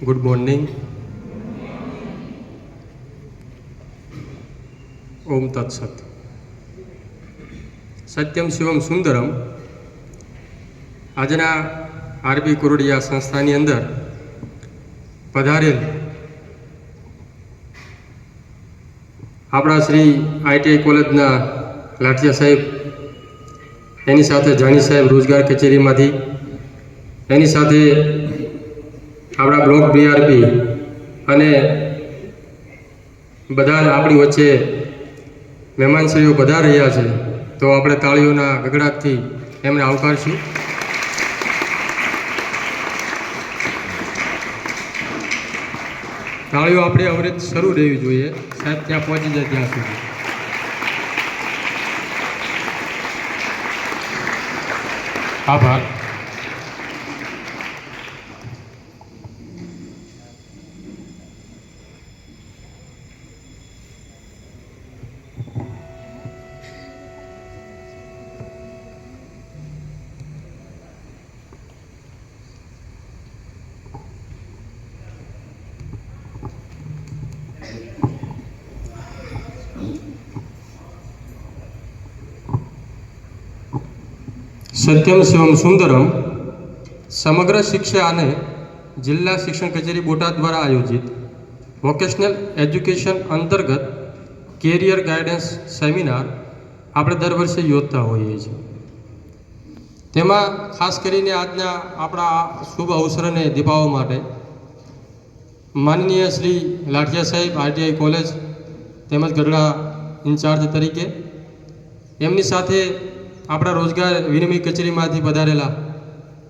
Good morning. ઓમ તત્સત. સત્યમ શિવમ સુંદરમ. આજના આરબી કુરડિયા સંસ્થાની અંદર પધારેલ આપણા શ્રી આઈટીઆઈ કોલેજના લાઠિયા સાહેબ, એની સાથે જાની સાહેબ રોજગાર કચેરીમાંથી, એની સાથે આપણા બ્લોક બીઆરપી અને બધા આપણી વચ્ચે મહેમાનશ્રીઓ બધા રહ્યા છે, તો આપણે તાળીઓના ગગડાટથી એમને આવકારશું. તાળીઓ આપણે અવિરત શરૂ રહેવી જોઈએ, સાહેબ ત્યાં પહોંચી જાય ત્યાં સુધી. આભાર. સત્યમ શિવમ સુંદરમ સમગ્ર શિક્ષા અને જિલ્લા શિક્ષણ કચેરી બોટાદ દ્વારા આયોજિત વોકેશનલ એજ્યુકેશન અંતર્ગત કેરિયર ગાઈડન્સ સેમિનાર આપણે દર વર્ષે યોજતા હોઈએ છીએ. તેમાં ખાસ કરીને આજના આપણા શુભ અવસરને દીપાવવા માટે માનનીય શ્રી લાઠિયા સાહેબ આઈટીઆઈ કોલેજ તેમજ ગઢડા ઇન્ચાર્જ તરીકે, એમની સાથે આપણા રોજગાર વિનિમય કચેરીમાંથી પધારેલા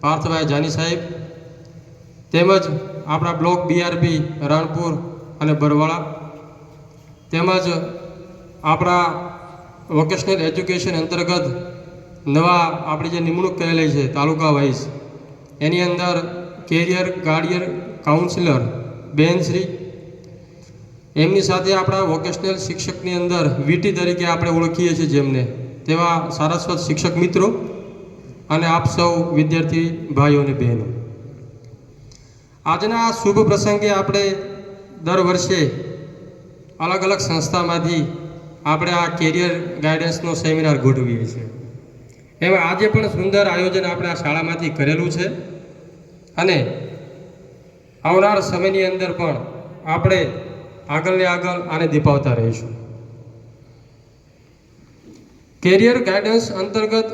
પાર્થભાઈ જાની સાહેબ, તેમજ આપણા બ્લોક બીઆરપી રાણપુર અને બરવાળા, તેમજ આપણા વોકેશનલ એજ્યુકેશન અંતર્ગત નવા આપણી જે નિમણૂક કરેલી છે તાલુકા વાઇઝ, એની અંદર કેરિયર ગાર્ડિયર કાઉન્સિલર બેનશ્રી, એમની સાથે આપણા વોકેશનલ શિક્ષકની અંદર વીટી તરીકે આપણે ઓળખીએ છીએ જેમને, તેવા સારસ્વત શિક્ષક મિત્રો અને આપ સૌ વિદ્યાર્થી ભાઈઓ અને બહેનો, આજના આ શુભ પ્રસંગે આપણે દર વર્ષે અલગ અલગ સંસ્થામાંથી આપણે આ કેરિયર ગાઈડન્સનો સેમિનાર ગોઠવીએ છીએ. એમાં આજે પણ સુંદર આયોજન આપણે આ શાળામાંથી કરેલું છે અને આવનાર સમયની અંદર પણ આપણે આગળને આગળ આને દીપાવતા રહીશું. કેરિયર ગાઈડન્સ અંતર્ગત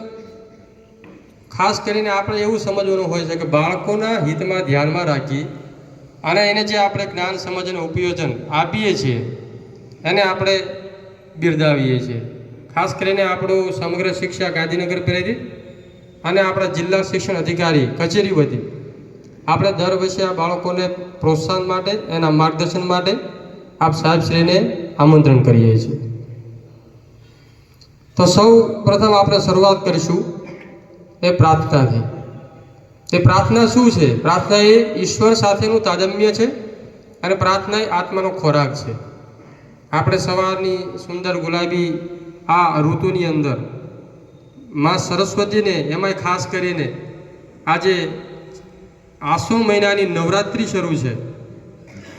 ખાસ કરીને આપણે એવું સમજવાનું હોય છે કે બાળકોના હિતમાં ધ્યાનમાં રાખી અને એને જે આપણે જ્ઞાન સમજને ઉપયોજન આપીએ છીએ એને આપણે બિરદાવીએ છીએ. ખાસ કરીને આપણું સમગ્ર શિક્ષા ગાંધીનગર પ્રેરિત અને આપણા જિલ્લા શિક્ષણ અધિકારી કચેરી વતી આપણે દર વર્ષે આ બાળકોને પ્રોત્સાહન માટે, એના માર્ગદર્શન માટે આપ સાહેબશ્રીને આમંત્રણ કરીએ છીએ. તો સૌ પ્રથમ આપણે શરૂઆત કરીશું એ પ્રાર્થનાથી. તે પ્રાર્થના શું છે? પ્રાર્થના એ ઈશ્વર સાથેનું તાદમ્ય છે અને પ્રાર્થના એ આત્માનો ખોરાક છે. આપણે સવારની સુંદર ગુલાબી આ ઋતુની અંદર માં સરસ્વતીને, એમાંય ખાસ કરીને આજે આસો મહિનાની નવરાત્રિ શરૂ છે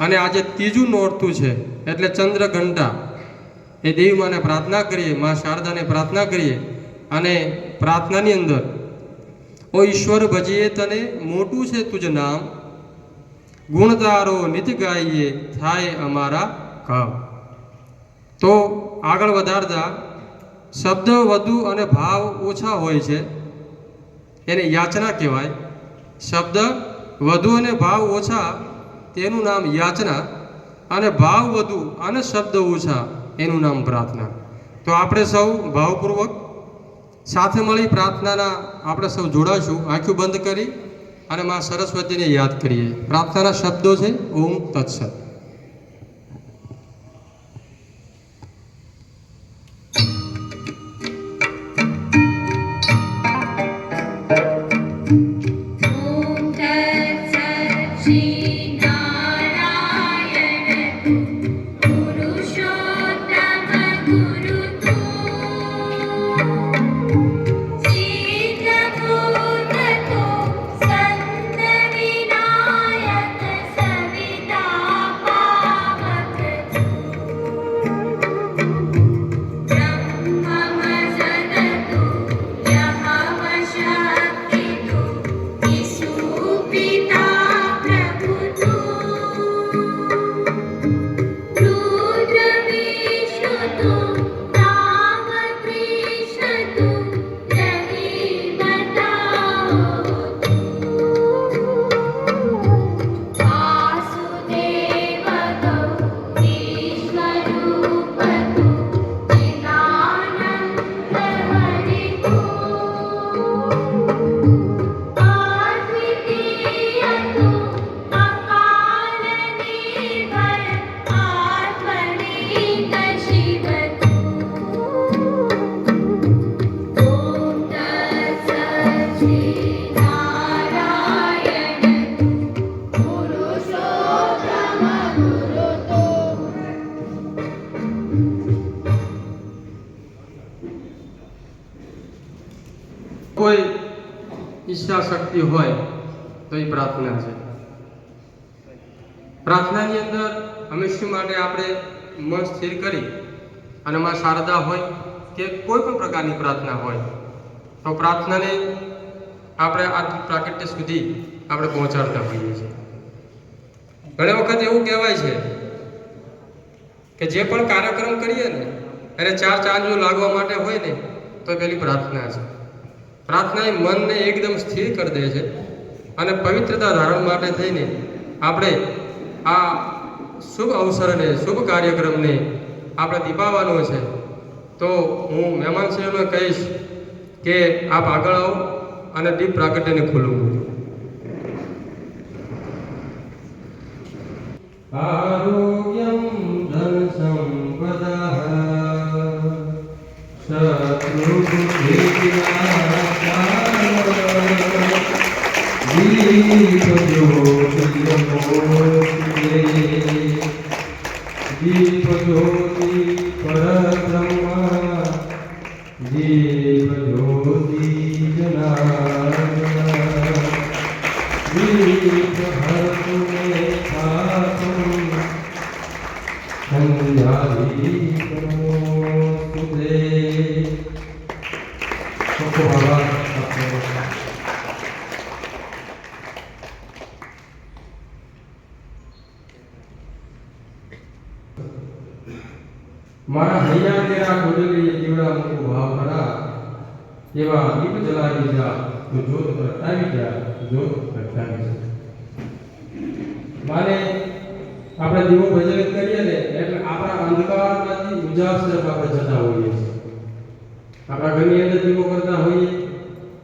અને આજે ત્રીજું નોરતું છે, એટલે ચંદ્રઘંટા એ દેવી માને પ્રાર્થના કરીએ, મા શારદાને પ્રાર્થના કરીએ અને પ્રાર્થનાની અંદર ઓ ઈશ્વર ભજીએ તને, મોટું છે તુજ નામ, ગુણ તારો નિત ગાઈએ, થાય અમારા કામ. તો આગળ વધારતા શબ્દ વધુ અને ભાવ ઓછા હોય છે, એને યાચના કહેવાય. શબ્દ વધુ અને ભાવ ઓછા તેનું નામ યાચના, અને ભાવ વધુ અને શબ્દ ઓછા એનું નામ પ્રાર્થના. તો આપણે સૌ ભાવપૂર્વક સાથે મળી પ્રાર્થનાના આપણે સૌ જોડાશું. આંખો બંધ કરી અને મા સરસ્વતીને યાદ કરીએ. પ્રાર્થનાના શબ્દો છે ઓમ તત્સત. Thank you. કોઈ ઈચ્છા શક્તિ હોય તો એ પ્રાર્થના છે. પ્રાર્થનાની અંદર હંમેશા માટે આપણે મન સ્થિર કરી અને માં શારદા હોય કે કોઈ પણ પ્રકારની પ્રાર્થના હોય તો પ્રાર્થનાને આપણે આ પ્રાકટ્ય સુધી આપણે પહોંચાડતા હોઈએ છીએ. ઘણી વખત એવું કહેવાય છે કે જે પણ કાર્યક્રમ કરીએ ને એને 4 ચાંદલો લાગવા માટે હોય ને તો પેલી પ્રાર્થના છે. પ્રાર્થના એ મનને એકદમ સ્થિર કરી દે છે અને પવિત્રતા ધારણ માટે થઈને આપણે આ શુભ અવસરને શુભ કાર્યક્રમને આપણે દીપાવવાનો છે. તો હું મહેમાનશ્રીઓને કહીશ કે આપ આગળ આવો અને દીપ પ્રાગટ્યને ખોલો. આરોગ્યમ ધન સંપદા શત્રુ દીપ જ્યોતિ પરબ્રહ્મા દીપ જ્યોતિ જનાર્દન દીપ હરતુમે પાપમ સંધ્યાદીપ નમોસ્તુતે. મારા હૈયા તેરા ખોડલી જીવડા મુકુ ભાવ કરા એવા દીપ જલાવી જા તો જોત પ્રગટાવી જા જોત પ્રગટાવી જા. મારે આપણે દીવો પ્રજ્વલિત કરીએ ને એટલે આપણા અંધકારમાંથી ઉજાસ તરફ આપણે જતા હોઈએ છીએ. આપણા ઘરની અંદર દીવો કરતા હોઈએ,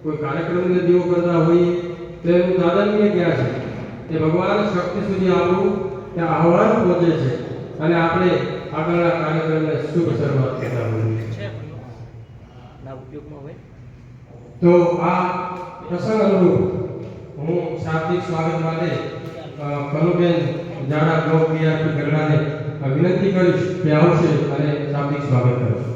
કોઈ કાર્યક્રમને દીવો કરતા હોઈએ તો એનું તાદાત્મ્ય ક્યાં છે? એ ભગવાન શક્તિ સુધી આપણું ત્યાં આહ્વાન પહોંચે છે અને આપણે આગળના કાર્યક્રમને શુભ શરૂઆત કરતા હોઈએ છીએ. તો આ પ્રસંગ અનુરૂપ હું શાબ્દિક સ્વાગત માટે કનુબેન જાડા બ્લોક બીઆરપી ગરડાને વિનંતી કરીશ કે આવશે અને શાબ્દિક સ્વાગત કરશે.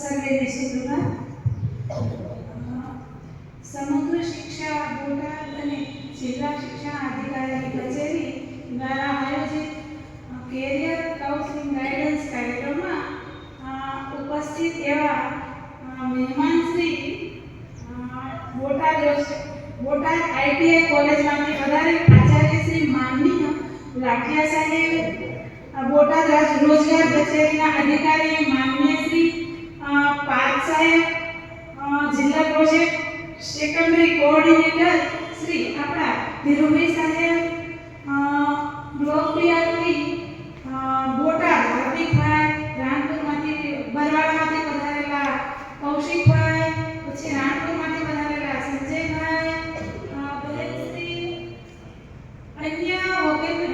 સર્વેને સુપ્રભાત. સમગ્ર શિક્ષા બોટાદ અને જિલ્લા શિક્ષણ અધિકારીની કચેરી દ્વારા આયોજિત કેરિયર કાઉન્સેલિંગ ગાઈડન્સ કાર્યક્રમમાં ઉપસ્થિત એવા મહેમાન શ્રી બોટાદ આઈટીઆઈ કોલેજમાંથી પધારેલ આચાર્ય શ્રી માનનીય લાઠિયા સાહેબ, બોટાદ રોજગાર કચેરીના અધિકારી માનનીય શ્રી પાર્થ સાહેબ, જિલ્લા પ્રોજેક્ટ સેકન્ડરી કોઓર્ડિનેટર શ્રી આપણા ધીરુભાઈ સાહેબ, બ્લોક બીઆરપી બોટાદ હાર્દિકભાઈ, રાણપુરમાંથી બરવાડામાંથી પધારેલા કૌશિકભાઈ, પછી રાણપુરમાંથી પધારેલા સંજયભાઈ, બહેનશ્રી, અન્ય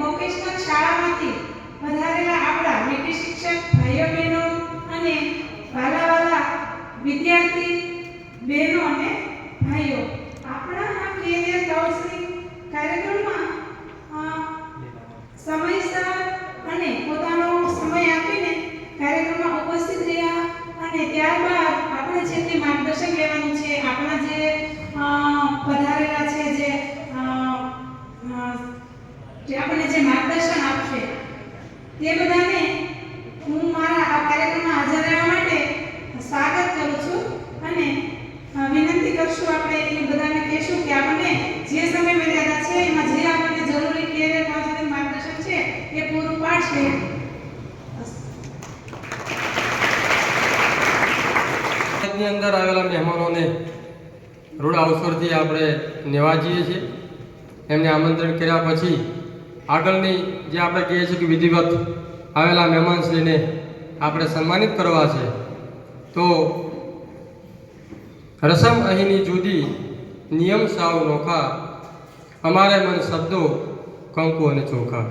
વોકેશનલ શાળામાંથી પધારેલા આપણા વીટી શિક્ષક ભાઈઓ બહેનો અને વાલા વિદ્યાર્થી બહેનો અને ભાઈઓ, આપણા આ કેરિયર કાઉન્સેલિંગ કાર્યક્રમમાં સમયસર અને પોતાનો સમય આપીને કાર્યક્રમમાં ઉપસ્થિત રહ્યા અને ત્યારબાદ આપણે જે તે માર્ગદર્શન લેવાનું છે, આપણા જે પધારેલા છે જે આપણને જે માર્ગદર્શન આપશે તે બધાને હું મારા આ કાર્યક્રમમાં હાજર રહેવા માટે સ્વાગત કરું છું અને વિનંતી કરશું. આપણે એ બધાને કહેશું કે આપણને જે સમય મર્યાદા છે એમાં જે આપણને જરૂરી કેરિયર કાઉન્સેલિંગ માર્ગદર્શન છે એ પૂરું પાડશે. ની અંદર આવેલા મહેમાનોને રૂડા અવસરથી આપણે નિવાજીએ છીએ. એમને આમંત્રણ કર્યા પછી આગળની જે આપણે કહીએ છીએ કે વિધિવત આવેલા મહેમાનશ્રીને આપણે સન્માનિત કરવા છે. તો રસમ અહીંની જુદી, નિયમ સાવ નોખા, અમારે મન શબ્દો કંકુ અને ચોખા.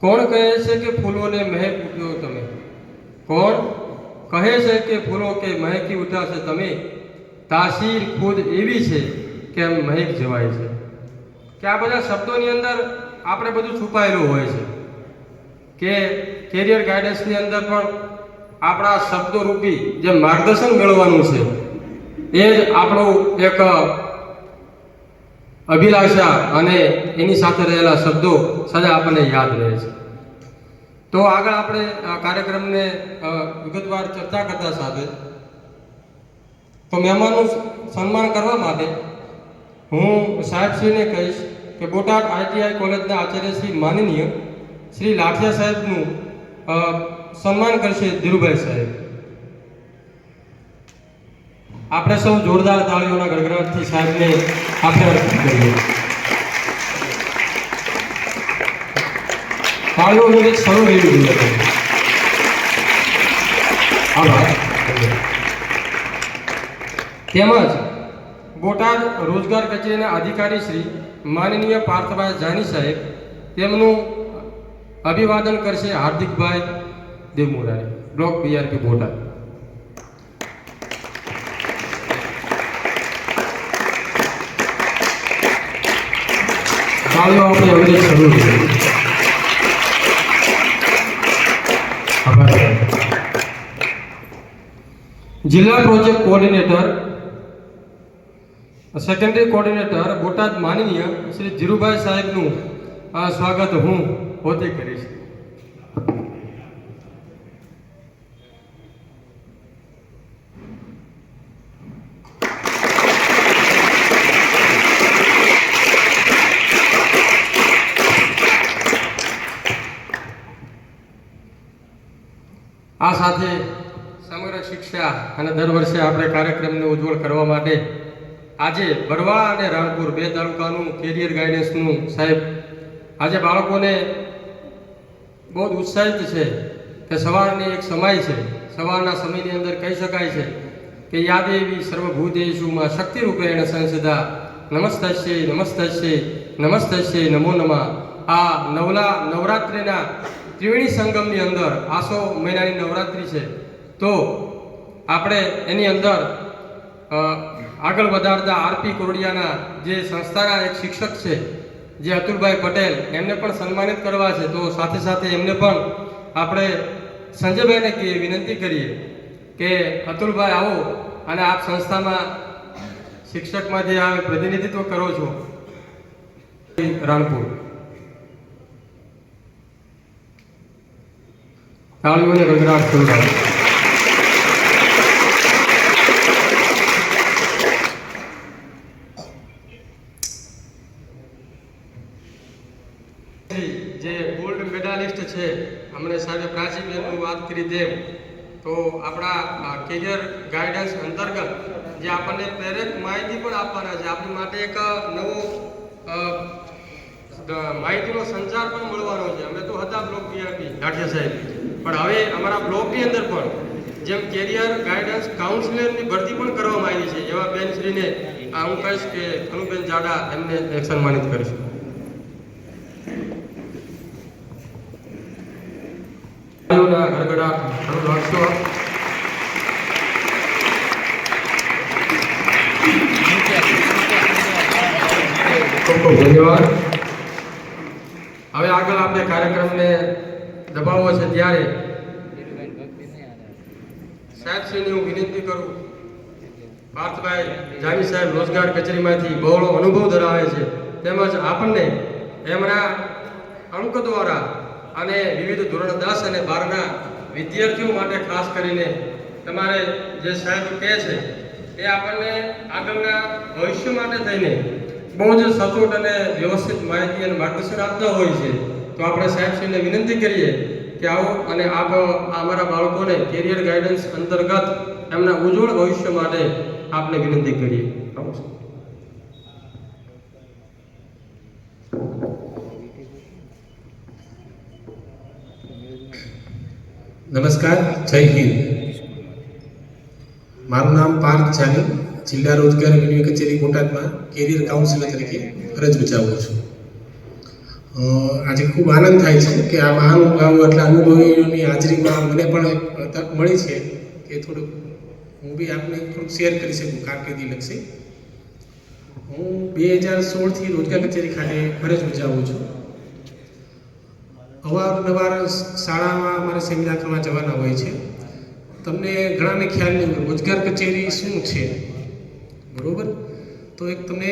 કોણ કહે છે કે ફૂલોને મહેક ઉઠ્યો તમે? કોણ કહે છે કે ફૂલો કે મહેકી ઉઠ્યા છે તમે? તાસીર ખુદ એવી છે કે એમ મહેક જવાય છે. કે આ બધા શબ્દોની અંદર આપણે બધું છુપાયેલું હોય છે કે કેરિયર ગાઈડન્સની અંદર પણ આપણા શબ્દોરૂપી જે માર્ગદર્શન મેળવવાનું છે એ જ આપણું એક અભિલાષા અને એની સાથે રહેલા શબ્દો સદા આપણને યાદ રહે છે. તો આગળ આપણે આ કાર્યક્રમને વિગતવાર ચર્ચા કરતા સાથે તો મહેમાનનું સન્માન કરવા માટે હું સાહેબશ્રીને કહીશ કે બોટાદ ITI કોલેજના આચાર્ય શ્રી માનનીય શ્રી લાઠિયા સાહેબનું સન્માન કરશે ધીરુભાઈ સાહેબ. આપણે સૌ જોરદાર તાળીઓના ગડગડાટથી સાહેબને આપણે અર્પિત કરીએ. તાળીઓનું એક શરૂ રહેવું જોઈએ. આભાર. તેમજ બોટાદ રોજગાર કચેરીના અધિકારી શ્રી માનનીય પાર્થભાઈ જાની સાહેબ તેમનું અભિવાદન કરશે હાર્દિકભાઈ દેવમોરારી, બ્લોક BRP બોટાદ. ચાલો આપણે હવે શરૂ કરીએ. જિલ્લા project coordinator secondary coordinator Botad માનનીય શ્રી ધીરુભાઈ સાહેબનું સ્વાગત હું પોતે કરીશ. આ સાથે સમગ્ર શિક્ષા અને દર વર્ષે આપણે કાર્યક્રમને ઉજ્જવળ કરવા માટે આજે બરવાળા અને રાણપુર બે તાલુકાનું કેરિયર ગાઈડન્સનું સાહેબ આજે બાળકોને બહુ જ ઉત્સાહિત છે કે સવારની એક સમય છે, સવારના સમયની અંદર કહી શકાય છે કે યાદેવી સર્વભૂતેષુમાં શક્તિ રૂપેણ સંસદા નમસ્તસ્ય નમસ્તસ્ય નમસ્તસ્ય નમો નમઃ. આ નવરાત્રિના ત્રિવેણી સંગમની અંદર આસો મહિનાની નવરાત્રિ છે તો આપણે એની અંદર આગળ વધારતા RP કોરડિયાના જે સંસ્થાના એક શિક્ષક છે જે અતુલભાઈ પટેલ એમને પણ સન્માનિત કરવા છે. તો સાથે સાથે એમને પણ આપણે સંજયભાઈને વિનંતી કરીએ કે અતુલભાઈ આવો અને આપ સંસ્થામાં શિક્ષકમાંથી આ પ્રતિનિધિત્વ કરો છો. રાણપુર તાળીઓને ગગડાટ થયું. જે ગોલ્ડ મેડાલિસ્ટ છે હમણાં સાહેબે પ્રાચીબેનનું વાત કરી તેમ તો આપણા કેરિયર ગાઈડન્સ અંતર્ગત જે આપણને પ્રેરક માહિતી પણ આપવાના છે. આપણી માટે એક નવો માહિતીનો સંચાર પણ મળવાનો છે. અમે તો હતા બ્લોક BRP લાઠિયા સાહેબ, પણ હવે અમારા બ્લોકની અંદર પણ જેમ કેરિયર ગાઈડન્સ કાઉન્સિલરની ભરતી પણ કરવામાં આવી છે. એવા બેનશ્રીને હું કહીશ કે અનુબેન જાડા એમને સન્માનિત કરીશું. ધન્યવાદ. હવે આગળ આપણે કાર્યક્રમને દબાવવો છે ત્યારે સાહેબશ્રીને હું વિનંતી કરું. પાર્થભાઈ જાની સાહેબ રોજગાર કચેરીમાંથી બહોળો અનુભવ ધરાવે છે તેમજ આપણને એમના અંક દ્વારા અને વિવિધ ધોરણ 10 અને 12ના વિદ્યાર્થીઓ માટે ખાસ કરીને તમારે જે સાહેબ કહે છે એ આપણને આગળના ભવિષ્ય માટે થઈને બહુ જ સચોટ અને વ્યવસ્થિત માહિતી અને માર્ગદર્શન આપતા હોય છે. તો આપણે સાહેબશ્રીને વિનંતી કરીએ કે આવો અને આપ અમારા બાળકોને કેરિયર ગાઈડન્સ અંતર્ગત એમના ઉજ્જવળ ભવિષ્ય માટે આપને વિનંતી કરીએ. નમસ્કાર, જય હિન્દ. મારું નામ પાર્થ જાની, જિલ્લા રોજગાર વિનિમય કચેરી બોટાદમાં કેરિયર કાઉન્સિલર તરીકે ફરજ બજાવું છું. આજે ખૂબ આનંદ થાય છે કે આ મહાનુભાવો એટલા અનુભવીઓની હાજરીમાં મને પણ એક તક મળી છે કે થોડુંક હું બી આપને થોડુંક શેર કરી શકું કારકિર્દી લક્ષી. હું 2016થી રોજગાર કચેરી ખાતે ફરજ બજાવું છું. અવારનવાર શાળામાં અમારે સેમિનાર કરવા જવાના હોય છે. તમને ઘણાને ખ્યાલ નહીં હોય રોજગાર કચેરી શું છે, બરાબર? તો એક તમને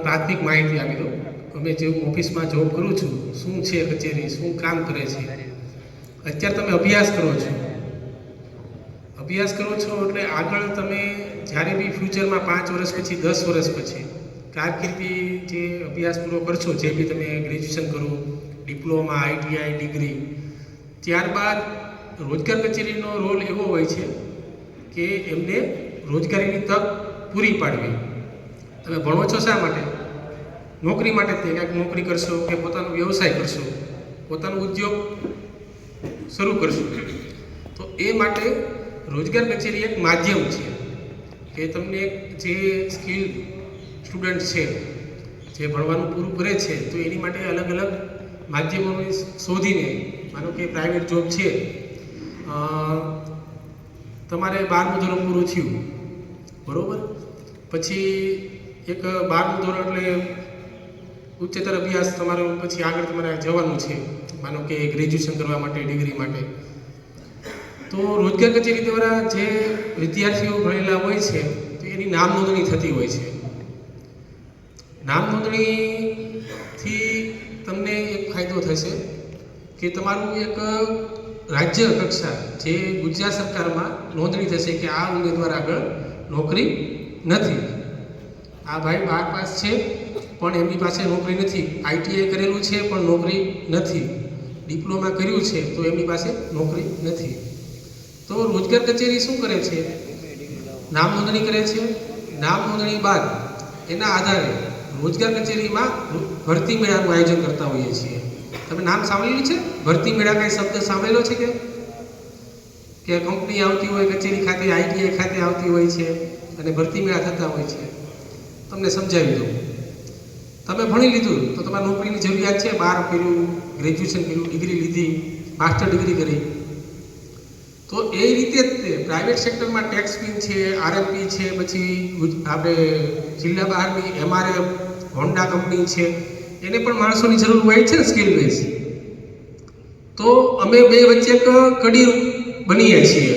પ્રાથમિક માહિતી આપી દઉં. અમે જે ઓફિસમાં જોબ કરું છું, શું છે કચેરી, શું કામ કરે છે. અત્યારે તમે અભ્યાસ કરો છો એટલે આગળ તમે જ્યારે બી ફ્યુચરમાં 5 વર્ષ પછી 10 વર્ષ પછી કારકિર્દી જે અભ્યાસ પૂરો કરશો, જે બી તમે ગ્રેજ્યુએશન કરો, ડિપ્લોમા, ITI, ડિગ્રી, ત્યારબાદ રોજગાર કચેરીનો રોલ એવો હોય છે કે એમને રોજગારીની તક પૂરી પાડવી. તમે ભણો છો શા માટે? નોકરી માટે. તે ક્યાંક નોકરી કરશો કે પોતાનો વ્યવસાય કરશો, પોતાનો ઉદ્યોગ શરૂ કરશો, તો એ માટે રોજગાર કચેરી એક માધ્યમ છે કે તમને જે સ્કિલ સ્ટુડન્ટ છે, જે ભણવાનું પૂરું કરે છે, તો એની માટે અલગ અલગ માધ્યમોને શોધીને, માનો કે પ્રાઇવેટ જોબ છે, તમારે 12મું ધોરણ પૂરું થયું, બરાબર? પછી એક 12મું ધોરણ એટલે ઉચ્ચતર અભ્યાસ તમારો, પછી આગળ તમારે જવાનું છે, માનો કે ગ્રેજ્યુએશન કરવા માટે, ડિગ્રી માટે. તો રોજગાર કચેરી દ્વારા જે વિદ્યાર્થીઓ ભણેલા હોય છે તો એની નામ નોંધણી થતી હોય છે. નામ નોંધણીથી તમને એક ફાયદો થશે કે તમારું એક રાજ્ય કક્ષા જે ગુજરાત સરકારમાં નોંધણી થશે કે આ ઉમેદવાર આગળ નોકરી નથી. આ ભાઈ 12 પાસ છે પણ એમની પાસે નોકરી નથી, ITI કરેલું છે પણ નોકરી નથી, ડિપ્લોમા કર્યું છે તો એમની પાસે નોકરી નથી. તો રોજગાર કચેરી શું કરે છે? નામ નોંધણી કરે છે. નામ નોંધણી બાદ એના આધારે રોજગાર કચેરીમાં ભરતી મેળાનું આયોજન કરતા હોઈએ છીએ. તમે નામ સાંભળેલું છે? ભરતી મેળા કઈ શબ્દ સાંભળેલો છે કે કંપની આવતી હોય કચેરી ખાતે, ITI ખાતે આવતી હોય છે અને ભરતી મેળા થતા હોય છે. તમને સમજાવી દઉં. તમે ભણી લીધું તો તમારે નોકરીની જરૂરિયાત છે, 12 કર્યું, ગ્રેજ્યુએશન કર્યું, ડિગ્રી લીધી, માસ્ટર ડિગ્રી કરી, તો એ રીતે જ તે પ્રાઇવેટ સેક્ટરમાં ટેક્સ પિન છે, RFP છે, પછી આપણે જિલ્લા બહારની MRF, હોન્ડા કંપની છે, એને પણ માણસોની જરૂર હોય છે ને, સ્કિલ બેઝ. તો અમે બે વચ્ચે એક કડી બનીએ છીએ.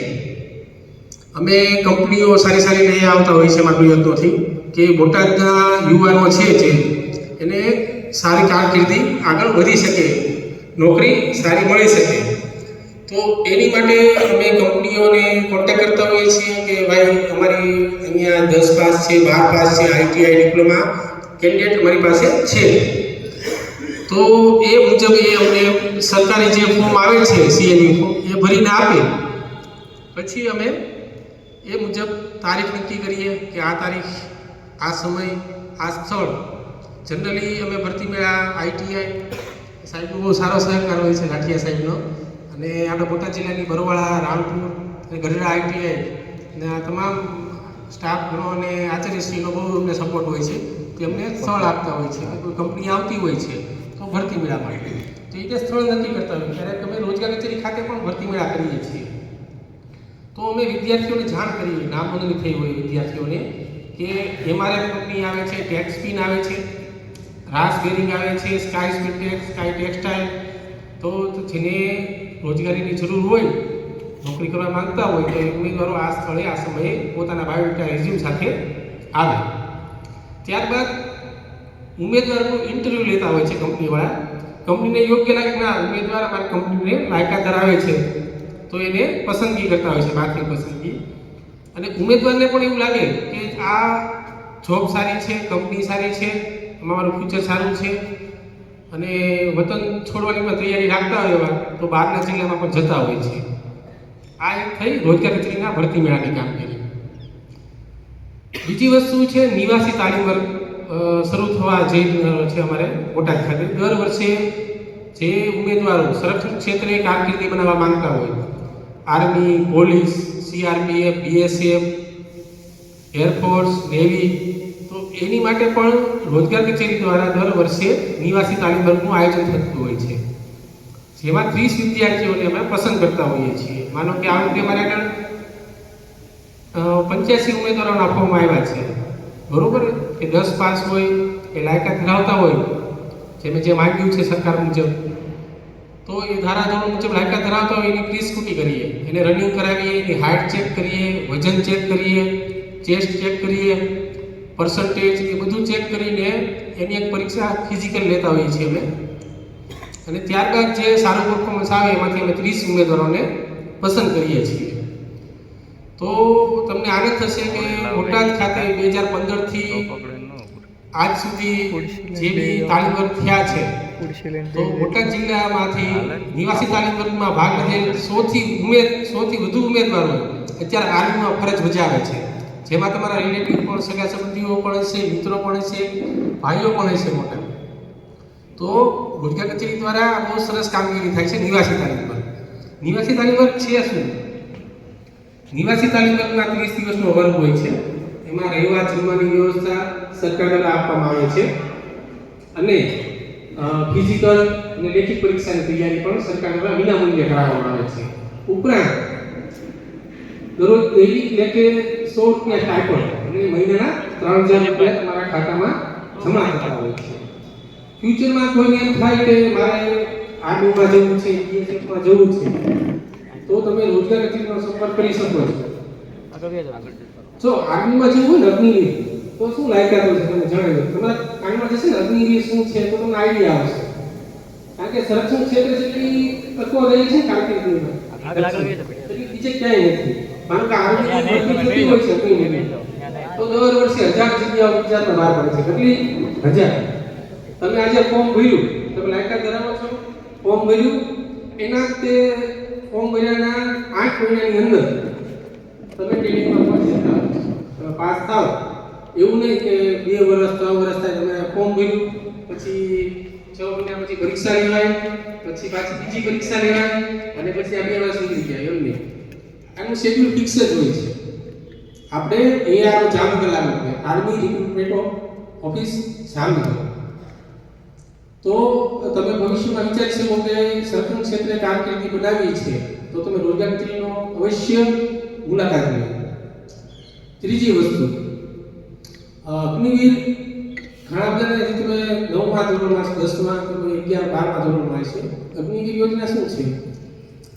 અમે કંપનીઓ સારી સારી લઈ આવતા હોય છે મારા પ્રયત્નોથી કે બોટાદના યુવાનો છે જે એને સારી કારકિર્દી આગળ વધી શકે, નોકરી સારી મળી શકે. તો એની માટે અમે કંપનીઓને કોન્ટેક્ટ કરતા હોઈએ છીએ કે ભાઈ અમારી અહીંયા 10 પાસ છે, 12 પાસ છે, ITI, ડિપ્લોમા કેન્ડિડેટ અમારી પાસે છે. તો એ મુજબ એ અમને સરકારી જે ફોર્મ આવે છે, CNU ફોર્મ, એ ભરીને આપે. પછી અમે એ મુજબ તારીખ નક્કી કરીએ કે આ તારીખ, આ સમય, આ સ્થળ. જનરલી અમે ભરતી મેળા, ITI સાહેબનો બહુ સારો સહકાર હોય છે, લાઠિયા સાહેબનો, અને આપણા બોટાદ જિલ્લાની બરોવાળા, રાણપુર અને ગઢડા ITI અને આ તમામ સ્ટાફ ગણો અને આચાર્યશ્રીનો બહુ અમને સપોર્ટ હોય છે. તે અમને સ્થળ આપતા હોય છે. કોઈ કંપની આવતી હોય છે તો ભરતી મેળા માટે, તો એ સ્થળ નક્કી કરતા હોય. ક્યારેક અમે રોજગાર કચેરી ખાતે પણ ભરતી મેળા કરીએ છીએ. તો અમે વિદ્યાર્થીઓને જાણ કરીએ, નામ નોંધણી થઈ હોય વિદ્યાર્થીઓને, કે MRF કંપની આવે છે, ટેક્સ પિન આવે છે, રાસ બેરિંગ આવે છે, સ્કાય સ્પીટેક્સ, સ્કાય ટેક્સટાઇલ. તો જેને રોજગારીની જરૂર હોય, નોકરી કરવા માંગતા હોય, તો ઉમેદવારો આ સ્થળે આ સમયે પોતાના બાયોડેટા રેઝ્યુમ સાથે આવે. ત્યારબાદ ઉમેદવારનું ઇન્ટરવ્યૂ લેતા હોય છે કંપનીવાળા. કંપનીને યોગ્ય લાગે કે ના ઉમેદવાર અમારી કંપનીને લાયકાત ધરાવે છે, તો એને પસંદગી કરતા હોય છે, બાકી પસંદગી. અને ઉમેદવારને પણ એવું લાગે કે આ જોબ સારી છે, કંપની સારી છે, અમારું ફ્યુચર સારું છે, અને વતન છોડવાની પણ તૈયારી રાખતા હોય એવા, તો બહારના જિલ્લામાં પણ જતા હોય છે. આ એક થઈ રોજગાર કચેરીના ભરતી મેળાની કામગીરી. બીજી વસ્તુ છે નિવાસી તાલીમ વર્ગ શરૂ થવા જઈ રહ્યો છે અમારે બોટાદ ખાતે. દર વર્ષે જે ઉમેદવારો સંરક્ષણ ક્ષેત્રે કારકિર્દી બનાવવા માંગતા હોય, army, police, CRPF, BSF air force, navy, તો એની માટે પણ રોજગાર કચેરી દ્વારા દર વર્ષે નિવાસી તાલીમ વર્ગનું આયોજન થતું હોય છે, જેમાં 30 વિદ્યાર્થીઓને અમે પસંદ કરતા હોઈએ છીએ. માનો કે આ વખતે મારે આગળ 85 ઉમેદવારોને આપવામાં આવ્યા છે, બરોબર, કે 10 પાસ હોય, એ લાયકાત ધરાવતા હોય, જે માંગ્યું છે સરકાર મુજબ, તો એ ધારાધોરણ મુજબ લાયકાત ધરાવતા હોય એની પ્રી-સ્કૂટી કરીએ, એને રનિંગ કરાવીએ, એની હાઇટ ચેક કરીએ, વજન ચેક કરીએ, ચેસ્ટ ચેક કરીએ, પર્સન્ટેજ, એ બધું ચેક કરીને એની એક પરીક્ષા ફિઝિકલ લેતા હોઈએ છીએ અમે. અને ત્યારબાદ જે સારું પરફોર્મન્સ આવે એમાંથી અમે 30 ઉમેદવારોને પસંદ કરીએ છીએ. તો તમને આનંદ થશે કે બોટાદ ખાતે 2015 થી આજ સુધી જે બી તાલીમ વર્ગ થયા છે, તો બોટાદ જિલ્લામાંથી નિવાસી તાલીમ વર્ગમાં ભાગ લીધેલ 100 થી વધુ ઉમેદવારો અત્યારે આર્મીમાં ફરજ બજાવે છે, જેમાં તમારા રિલેટિવ પણ, સગા સંબંધીઓ પણ છે, મિત્રો પણ છે, ભાઈઓ પણ છે મોટા. તો રોજગાર કચેરી દ્વારા બહુ સરસ કામગીરી થાય છે નિવાસી તાલીમ વર્ગ. નિવાસી તાલીમ વર્ગ છે શું? નિવાસી તાલીમ વર્ગમાં 30 દિવસનો વર્ગ હોય છે. એમાં રહેવા જમવાની વ્યવસ્થા સરકાર દ્વારા આપવામાં આવે છે અને ફિઝિકલ અને લેખિત પરીક્ષાની તૈયારી પણ સરકાર દ્વારા વિનામૂલ્યે કરાવવામાં આવે છે. ઉપરાંત દરરોજ ડેલી લેખે 100 રૂપિયા સ્ટાઇપન્ડ એટલે મહિનાના 3000 રૂપિયા તમારા ખાતામાં જમા થતા હોય છે. ફ્યુચરમાં કોઈને એમ થાય કે મારે આર્મીમાં જવું છે, બીએસએફમાં જવું છે, તો તમે રોજગાર કચેરીનો સંપર્ક કરી શકો છો. જો આર્મીમાં જવું હોય ને અગ્નિવીર, તો શું લાયકાતો છે તમને જણાવી દઉં. તમારા કાનમાં જશે ને અગ્નિવીર શું છે તો તમને આઈડિયા આવશે. કારણ કે સંરક્ષણ ક્ષેત્રે જેટલી તકો રહી છે કારકિર્દીમાં એટલી બીજે ક્યાંય નથી. માનો કે આર્મીની ભરતી થતી હોય છે અગ્નિવીરની, તો દર વર્ષે 1000 જગ્યાઓ ગુજરાતમાં બહાર પડે છે. કેટલી? 1000. તમે આજે ફોર્મ ભર્યું, તમે લાયકાત ધરાવો છો, ફોર્મ ભર્યું, એના તે ફોર્મ ભર્યાના 8 મહિનાની અંદર તમે ટ્રેનિંગમાં પહોંચી જતા હો, તમે પાસ થાવ. એવું નહીં કે 2 વર્ષ 3 વર્ષ થાય તમે ફોર્મ ભર્યું, પછી 6 મહિના પછી પરીક્ષા લેવાય, પછી પાછી બીજી પરીક્ષા લેવાય અને પછી આ 2 વર્ષ નીકળી ગયા. એમ નહીં, આનું શેડ્યુલ ફિક્સ જ હોય છે. આપણે ARO જામનગર લાગુ પડે, આર્મી રિક્રુટમેન્ટ ઓફિસ જામનગર. તો તમે ભવિષ્યમાં વિચારી શકો કે સંરક્ષણ ક્ષેત્રે કારકિર્દી બનાવી છે, તો તમે રોજગાર કચેરીનો અવશ્ય મુલાકાત લો. ત્રીજી વસ્તુ, અગ્નિવીર ઘણા બધાને જે તમે 9મા ધોરણમાં, 10મા, 11, 12મા ધોરણમાં છે. અગ્નિવીર યોજના શું છે?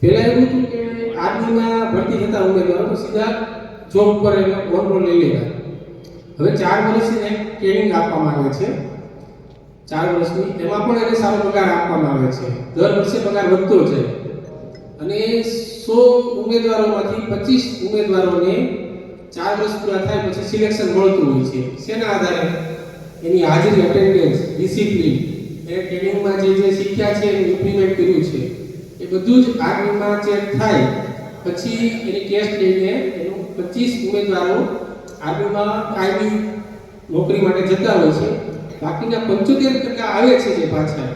પહેલા એવું હતું કે આર્મીમાં ભરતી થતા ઉમેદવારો તો સીધા જોબ પર ઓન રોલ લઈ લેતા. હવે 4 વર્ષની એક ટ્રેનિંગ આપવામાં આવે છે, 4 વર્ષની. એમાં પણ એને સારો પગાર આપવામાં આવે છે. દર વર્ષે પગાર વધતો જાય અને 100 ઉમેદવારોમાંથી 25 ઉમેદવારોને 4 વર્ષ પૂરા થાય પછી સિલેક્શન મળતું હોય છે. શેના આધારે? એની હાજરી, અટેન્ડન્સ, ડિસિપ્લિન, એ ટ્રેનિંગમાં જે શીખ્યા છે એનું ઇમ્પ્લિમેન્ટ કર્યું છે, એ બધું જ આર્મીમાં ચેક થાય. પછી એની ટેસ્ટ લઈને એનું 25 ઉમેદવારો આર્મીમાં કાયમી નોકરી માટે જતા હોય છે. બાકીના 75% આવે છે જે પાછા,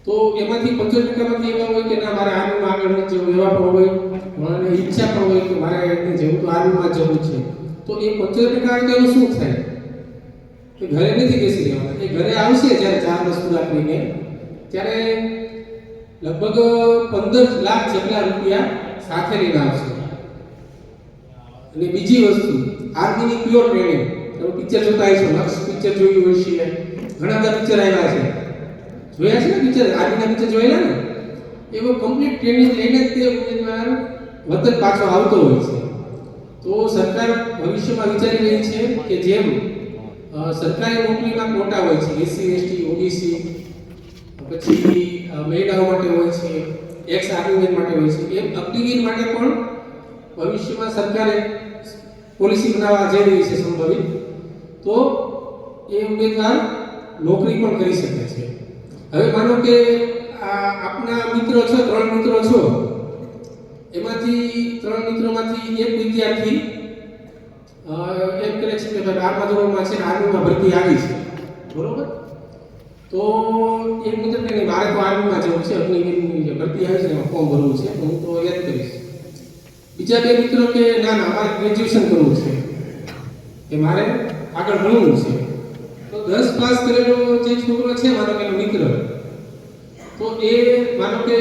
તો એમાંથી 75%માંથી એવા હોય કે ના મારે આર્મીમાં આગળ નથી જવું, એવા પણ હોય, મને ઈચ્છા પણ હોય કે મારે એટલે જવું તો આર્મીમાં જવું છે. તો એ 75% આવે તો એનું શું થાય? કે ઘરે નથી બેસી રહેવાના, એ ઘરે આવશે જ્યારે 4 વર્ષ પૂરા કરીને, ત્યારે લગભગ 15 લાખ જેટલા રૂપિયા સાથે લઈને આવશે. અને બીજી વસ્તુ, આર્મીની પ્યોર ટ્રેનિંગ. તમે પિક્ચર જોતા હશો, લક્ષ પિક્ચર જોયું હોય છે, ઘણા બધા પિક્ચર આવ્યા છે, જોયા છે ને પિક્ચર, આર્મીના પિક્ચર જોયેલા ને? એવો કમ્પ્લીટ ટ્રેનિંગ લઈને જ તે ઉમેદવાર વતન પાછો આવતો હોય છે. તો સરકાર ભવિષ્યમાં વિચારી રહી છે કે જેમ સરકારી નોકરીમાં કોટા હોય છે, SC, ST, OBC, પછી મહિલાઓ માટે હોય છે, એક્સ આર્મીમેન માટે હોય છે, એમ અગ્નિવીર માટે પણ ભવિષ્યમાં સરકારે પોલિસી બનાવવા જઈ રહી છે સંભવિત. તો એ ઉમેદવાર નોકરી પણ કરી શકે છે. હવે માનો કે આપના મિત્રો છો, 3 મિત્રો છો, એમાંથી 3 મિત્રોમાંથી એક વિદ્યાર્થી એમ કરે છે કે ભાઈ 12મા ધોરણમાં છે ને આર્મીમાં ભરતી આવી છે, બરોબર? તો એક મિત્ર કે નહીં મારે તો આર્મીમાં જવું છે, અગ્નિવીરની જે ભરતી આવી છે એમાં ફોર્મ ભરવું છે, હું તો યાદ કરીશ. બીજા 2 મિત્રો કે ના ના અમારે ગ્રેજ્યુએશન કરવું છે, કે મારે આગળ ભણવું છે. તો 10 પાસ કરેલો જે છોકરો છે મારો કે મિત્ર, તો એ માનો કે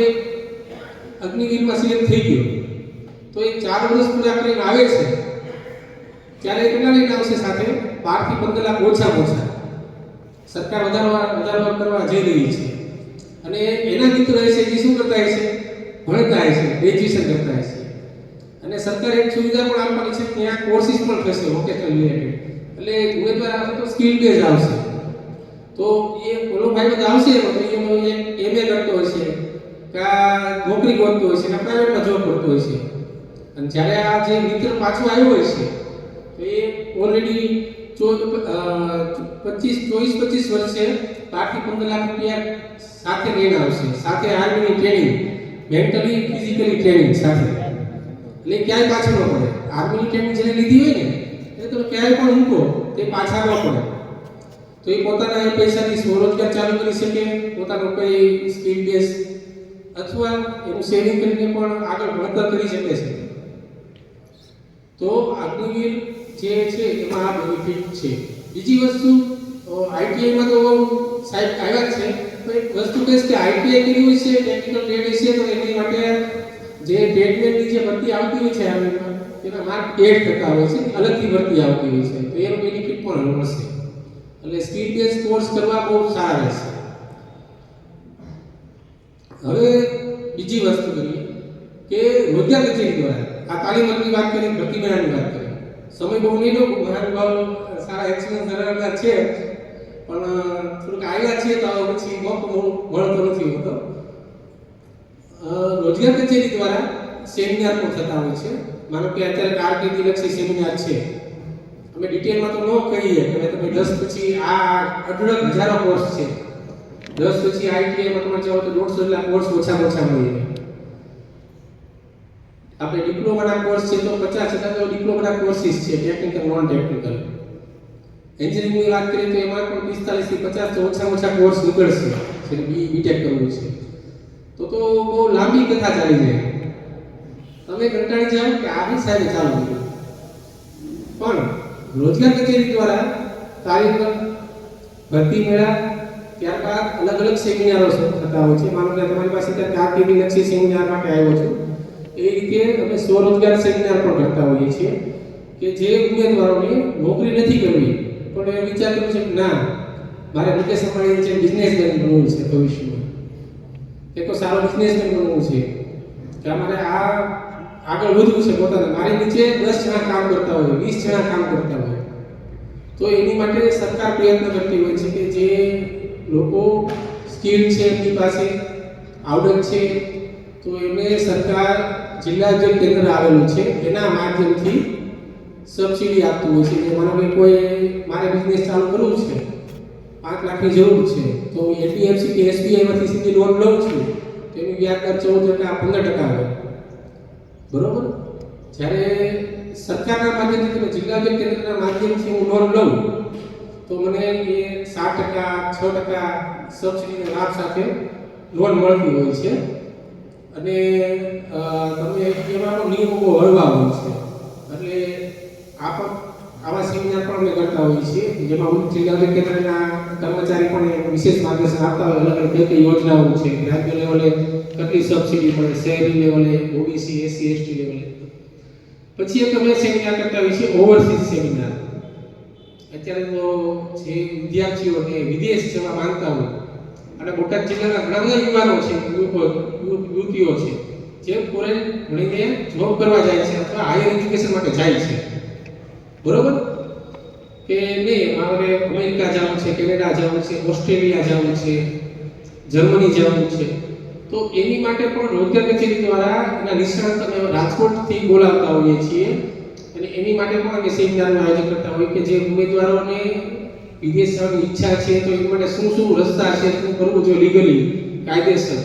અગ્નિવીરમાં સિલેક્ટ થઈ ગયો, તો એ 4 વર્ષ પૂરા કરીને આવે છે ત્યારે કેટલા લઈને આવશે સાથે? 12 થી 15 લાખ ઓછામાં ઓછા સરકાર વધારવા કરવા જઈ રહી છે. અને એના મિત્રો છે જે શું કરતા છે? ભણતા છે, ગ્રેજ્યુએશન કરતા છે. અને સરકાર એક સુવિધા પણ આપવાની છે કે ત્યાં કોર્સિસ પણ થશે વોકેશનલ રિલેટેડ, એટલે ઉમેદવાર આવશે તો સ્કિલ બેઝ આવશે. તો એ ઓલો ભાઈ બધા આવશે તો એ એમએ કરતો હશે કે નોકરી કરતો હશે ને પ્રાઇવેટમાં જોબ કરતો હશે. અને જ્યારે આ જે મિત્ર પાછો આવ્યો હોય છે તો એ ઓલરેડી 24-25 વર્ષે 12 થી 15 લાખ રૂપિયા સાથે લઈને આવશે, સાથે આર્મીની ટ્રેનિંગ, મેન્ટલી ફિઝિકલી ટ્રેનિંગ સાથે. એટલે ક્યાંય પાછળ ન પડે. આર્મીની ટ્રેનિંગ જેને લીધી હોય ને એ તમે ક્યાંય પણ મૂકો તે પાછા ન પડે. તો એ પોતાના પૈસાથી સ્વરોજગાર ચાલુ કરી શકે, પોતાનો કોઈ સ્કિલ બેઝ અથવા એનું સેવિંગ કરીને પણ આગળ ભણતર કરી શકે છે. તો અગ્નિવીર જે છે એમાં આ બેનિફિટ છે. બીજી વસ્તુ આઈટીઆઈમાં તો સાહેબ આવ્યા છે, તો એક વસ્તુ કહીશ કે આઈટીઆઈ કર્યું હોય છે, ટેકનિકલ ટ્રેડ છે, તો એની માટે જે ટ્રેડમેન્ટની જે ભરતી આવતી હોય છે આર્મીમાં એના માર્ક 8% હોય છે, અલગથી ભરતી આવતી હોય છે, તો એનો બેનિફિટ પણ મળશે. એટલે સ્કિલ બેઝ કોર્સ કરવા બહુ સારા રહેશે. હવે બીજી વસ્તુ કરીએ કે રોજગાર કચેરી દ્વારા આ તાલીમની વાત કરી, ભરતી મેળાની વાત કરી. સમય બહુ નહીં લો, મહાનુભાવ સારા એક્સપિરિયન્સ ધરાવતા છે પણ થોડુંક આવ્યા છે તો પછી મોકો મળતો નથી હોતો. રોજગાર કચેરી દ્વારા સેમિનાર પણ થતા હોય છે. માનો કે અત્યારે કારકિર્દી લક્ષી સેમિનાર છે, અમે ડિટેલમાં તો ન કહીએ કે તમે 10 પછી આ અઢળક હજારો કોર્સ છે. 10 પછી આઈટીઆઈમાં તમે જાઓ તો 150 જેટલા કોર્સ ઓછામાં ઓછા મળી જાય. આપણે ડિપ્લોમાના કોર્સ છે તો 50 જેટલા તો ડિપ્લોમાના કોર્સિસ છે, ટેકનિકલ નોન ટેકનિકલ. એન્જિનિયરિંગની વાત કરીએ તો એમાં પણ 45 થી 50 તો ઓછામાં ઓછા કોર્સ નીકળશે જે બીટેક કરવું છે. તો બહુ લાંબી કથા ચાલી જાય, તમે કંટાળી જાઓ કે આ બી સાહેબે ચાલુ કર્યું. પણ રોજગાર કચેરી દ્વારા તાલીમ, ભરતી મેળા, ત્યારબાદ અલગ અલગ સેમિનારો થતા હોય છે. માનો કે તમારી પાસે ત્યાં કારકિર્દી લક્ષી સેમિનાર માટે આવ્યો છું, એ રીતે અમે સ્વરોજગાર સેમિનાર પણ કરતા હોઈએ છીએ કે જે ઉમેદવારોને નોકરી નથી કરવી પણ એ વિચાર કર્યો છે કે ના મારે મુકેશ અંબાણી છે બિઝનેસમેન બનવું છે ભવિષ્યમાં, એક તો સારો બિઝનેસમેન બનવું છે કે અમારે આ આગળ વધવું છે પોતાને, મારી નીચે 10 જણા કામ કરતા હોય, 20 જણા કામ કરતા હોય. તો એની માટે સરકાર પ્રયત્ન કરતી હોય છે કે જે લોકો સ્કિલ છે, એમની પાસે આવડત છે, તો એમને સરકાર જિલ્લા જે કેન્દ્ર આવેલું છે એના માધ્યમથી સબસિડી આપતું હોય છે. કે માનો કે કોઈ મારે બિઝનેસ ચાલુ કરવું છે, 5 લાખની જરૂર છે, તો એપીએમસી કે એસબીઆઈમાંથી સીધી લોન લઉં છું, તેનું વ્યાજ દર 14% 15% આવે. બરોબર? જ્યારે સરકારના માધ્યમથી તમે જિલ્લા બેંક કેન્દ્રના માધ્યમથી હું લોન લઉં તો મને એ 7% 6% સબસિડીના લાભ સાથે લોન મળતી હોય છે. અને તમે એમાં પણ નિયમો બહુ હળવા હોય છે. એટલે આવા સેમિનાર પણ અમે કરતા હોઈએ છીએ જેમાં જિલ્લા બેંક કેન્દ્રના કર્મચારી પણ વિશેષ માર્ગદર્શન આપતા હોય. અલગ અલગ કઈ યોજનાઓ છે, રાજ્ય લેવલે કેટલી સબસિડી મળે, શહેરી લેવલે, ઓબીસી, એસસી, એસટી લેવલે. પછી એક અમે સેમિનાર કરતા હોઈએ છીએ ઓવરસીઝ સેમિનાર. અત્યારે તો જે વિદ્યાર્થીઓને વિદેશ જવા માંગતા હોય અને બોટાદ જિલ્લાના ઘણા બધા યુવાનો છે, યુવતીઓ છે જે ફોરેન ભણીને જોબ કરવા જાય છે અથવા હાયર એજ્યુકેશન માટે જાય છે. બરોબર? કે નહીં મારે અમેરિકા જવું છે, કેનેડા જવું છે, ઓસ્ટ્રેલિયા જવું છે, જર્મની જવું છે, તો એની માટે પણ રોજગાર કચેરી દ્વારા એના નિષ્ણાત અમે રાજકોટથી બોલાવતા હોઈએ છીએ. અને એની માટે પણ અમે સેમિનારનું આયોજન કરતા હોઈએ કે જે ઉમેદવારોને વિદેશ જવાની ઈચ્છા છે તો એ માટે શું શું રસ્તા છે, શું કરવું જોઈએ લીગલી, કાયદેસર,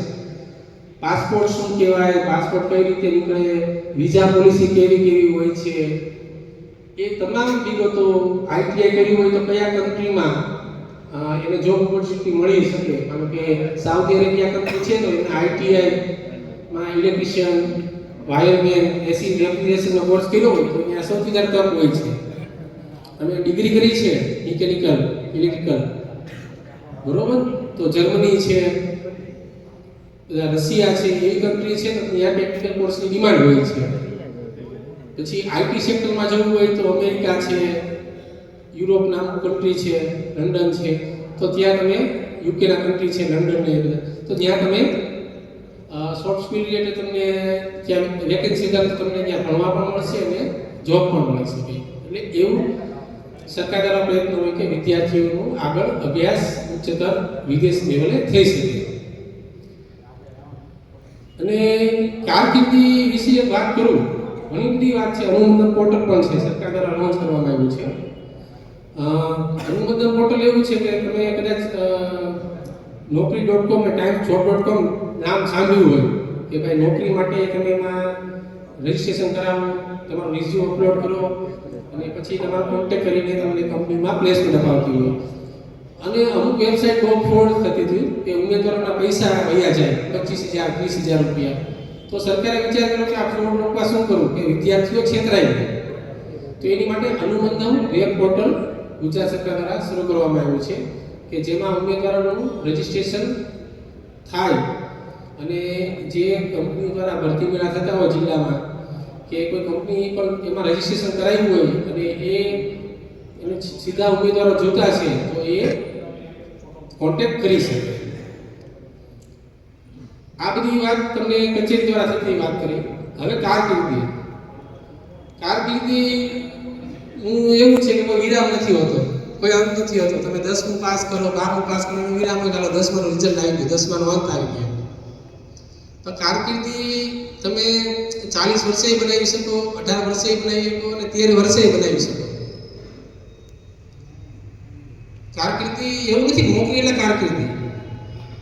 પાસપોર્ટ શું કહેવાય, પાસપોર્ટ કઈ રીતે નીકળે, વિઝા પોલિસી કેવી હોય છે, એ તમામ વિગતો, આઈટીઆઈ કર્યું હોય તો કયા કન્ટ્રીમાં એને જોબ ઓપોર્ચ્યુનિટી મળી શકે. માનો કે સાઉદી અરેબિયા કન્ટ્રી છે તો એને આઈટીઆઈમાં ઇલેક્ટ્રિશિયન, વાયરમેન, એસી રેફ્રિજરેશનનો કોર્સ કર્યો હોય તો ત્યાં સૌથી વધારે તક હોય છે. અમે ડિગ્રી કરી છે મિકેનિકલ ઇલેક્ટ્રિકલ, બરોબર. તો જર્મની છે, બધા રશિયા છે, એવી કન્ટ્રી છે તો ત્યાં ટેકનિકલ કોર્સની ડિમાન્ડ હોય છે. પછી આઈટી સેક્ટરમાં જવું હોય તો અમેરિકા છે, યુરોપના કન્ટ્રી છે, લંડન છે, તો ત્યાં તમે યુકેના કન્ટ્રી છે લંડન ને એ બધા, તો ત્યાં તમે સોફ્ટ સ્કિલ રિલેટેડ તમને ત્યાં વેકેન્સી તમને ત્યાં ભણવા પણ મળશે અને જોબ પણ મળી શકે. એટલે એવું સરકાર દ્વારા પ્રયત્ન હોય કે વિદ્યાર્થીઓનું આગળ અભ્યાસ ઉચ્ચતર વિદેશ લેવલે થઈ શકે. અને કારકિર્દી વિશે વાત કરું, ઘણી બધી વાત છે. અનુમોદન પોર્ટલ પણ છે, સરકાર દ્વારા અનાઉન્સ કરવામાં આવ્યું છે. અનુમોદન પોર્ટલ એવું છે કે તમે કદાચ નોકરી.com ને timesjob.com નામ સાંભળ્યું હોય કે ભાઈ નોકરી માટે તમે એમાં રજિસ્ટ્રેશન કરાવો, તમારો રિઝ્યુમ અપલોડ કરો અને પછી તમારો કોન્ટેક્ટ કરીને તમને કંપનીમાં પ્લેસમેન્ટ અપાવતી હોય. અને અમુક વેબસાઇટ બહુ ફ્રોડ થતી હતી કે ઉમેદવારોના પૈસા વયા જાય 25,000 30,000 રૂપિયા. તો સરકારે વિચાર કર્યો કે આ ફ્રોડ રોકવા શું કરવું કે વિદ્યાર્થીઓ છેતરાય નહીં. તો એની માટે અનુમોદન વેબ પોર્ટલ ગુજરાત સરકાર દ્વારા શરૂ કરવામાં આવ્યું છે કે જેમાં ઉમેદવારોનું રજિસ્ટ્રેશન થાય અને જે કંપની દ્વારા ભરતી મેળા થતા હોય જિલ્લામાં કે કોઈ કંપની પણ એમાં રજિસ્ટ્રેશન કરાવ્યું હોય અને એને સીધા ઉમેદવારો જોતા છે તો એ કોન્ટેક્ટ કરી શકે. આ બધી વાત તમને કચેરી દ્વારા થતી વાત કરી. હવે કારકિર્દી એવું છે કે કોઈ વિરામ નથી હોતો, કોઈ અંત નથી હોતો. તમે 10મું પાસ કરો, 12મું પાસ કરો, વિરામ હોય ચાલો 10માનું રિઝલ્ટ આવી ગયું, 10માનો અંત આવી ગયો. તો કારકિર્દી તમે 40 વર્ષે બનાવી શકો, 18 વર્ષે બનાવી શકો અને 13 વર્ષે બનાવી શકો. કારકિર્દી એવું નથી, નોકરી એટલે કારકિર્દી.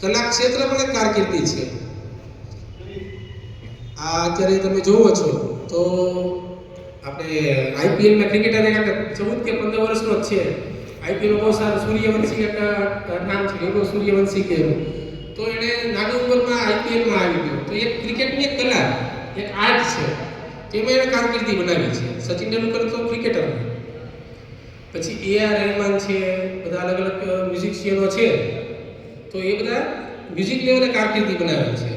કલા ક્ષેત્ર પણ એક કારકિર્દી છે. આ અત્યારે તમે જોવો છો તો આપણે આઈપીએલમાં ક્રિકેટર 14 કે 15 વર્ષનો જ છે. આઈપીએલમાં બહુ સારું સૂર્યવંશી એક નામ છે, એવો સૂર્યવંશી કે તો એને નાની ઉંમરમાં આઈપીએલમાં આવી ગયો. તો એક ક્રિકેટની એક કલા, એક આર્ટ છે, તેમાં એને કારકિર્દી બનાવી છે. સચિન તેંડુલકર તો ક્રિકેટર, પછી AR રહેમાન છે, બધા અલગ અલગ મ્યુઝિશિયનો છે, તો એ બધા મ્યુઝિક લેવલે કારકિર્દી બનાવે છે.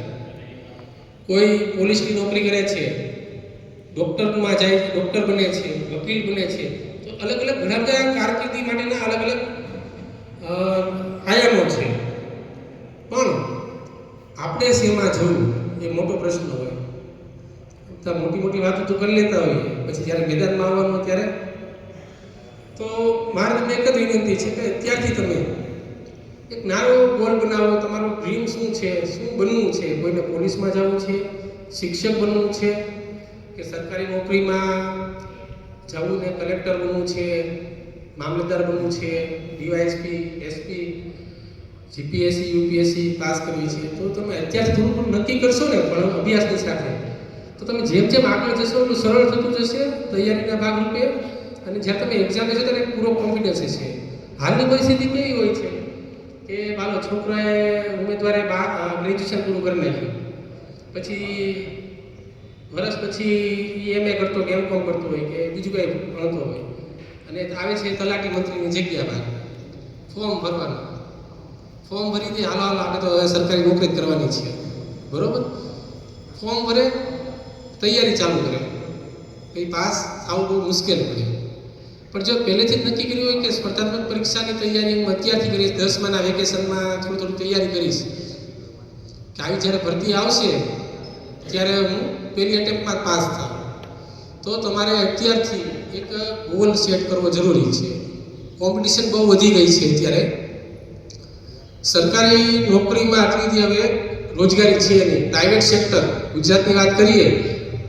કોઈ પોલીસની નોકરી કરે છે, ડૉક્ટરમાં જાય છે, ડૉક્ટર બને છે, વકીલ બને છે. તો અલગ અલગ ઘણા બધા કારકિર્દી માટેના અલગ અલગ આયામો છે. પણ આપણે શેમાં જવું એ મોટો પ્રશ્ન હોય. તો મોટી વાતો તો કરી લેતા હોઈએ, પછી જ્યારે મેદાનમાં આવવાનું ત્યારે તો મારે તમને એક જ વિનંતી છે કે અત્યારથી તમે એક નાનો ગોલ બનાવો. તમારો ડ્રીમ શું છે, શું બનવું છે? કોઈને પોલીસમાં જવું છે, શિક્ષક બનવું છે, કે સરકારી નોકરીમાં જવું ને કલેક્ટર બનવું છે, મામલતદાર બનવું છે, DYSP, SP, GPSC, UPSC pass કરવી છે. તો તમે અત્યારથી થોડું નક્કી કરશો ને પણ અભ્યાસની સાથે, તો તમે જેમ જેમ આગળ જશો એટલું સરળ થતું જશે તૈયારીના ભાગરૂપે. અને જ્યારે તમે એક્ઝામ લેશો ત્યારે પૂરો કોન્ફિડન્સ હશે. હાલની પરિસ્થિતિ કેવી હોય છે કે માનો છોકરાએ ઉમેદવારે ગ્રેજ્યુએશન પૂરું કરી નાખ્યું, પછી વર્ષ પછી MA કરતો કે M.Com કરતો હોય કે બીજું કંઈ ભણતો હોય અને આવે છે તલાટી મંત્રીની જગ્યા બહાર ફોર્મ ભરવાનું. ફોર્મ ભરી દે, હાલો આપણે તો સરકારી નોકરી જ કરવાની છે, બરોબર. ફોર્મ ભરે, તૈયારી ચાલુ કરે, કંઈ પાસ થવું બહુ મુશ્કેલ પડે. પણ જો પહેલેથી જ નક્કી કર્યું હોય કે સ્પર્ધાત્મક પરીક્ષાની તૈયારી હું અત્યારથી કરીશ, 10માના વેકેશનમાં થોડું તૈયારી કરીશ, કે આવી જ્યારે ભરતી આવશે ત્યારે હું પહેલી એટેમ્પમાં પાસ થાઉં, તો તમારે અત્યારથી એક ગોલ સેટ કરવો જરૂરી છે. કોમ્પિટિશન બહુ વધી ગઈ છે અત્યારે. સરકારી નોકરીમાં આટલી હવે રોજગારી છે નહીં. પ્રાઇવેટ સેક્ટર ગુજરાતની વાત કરીએ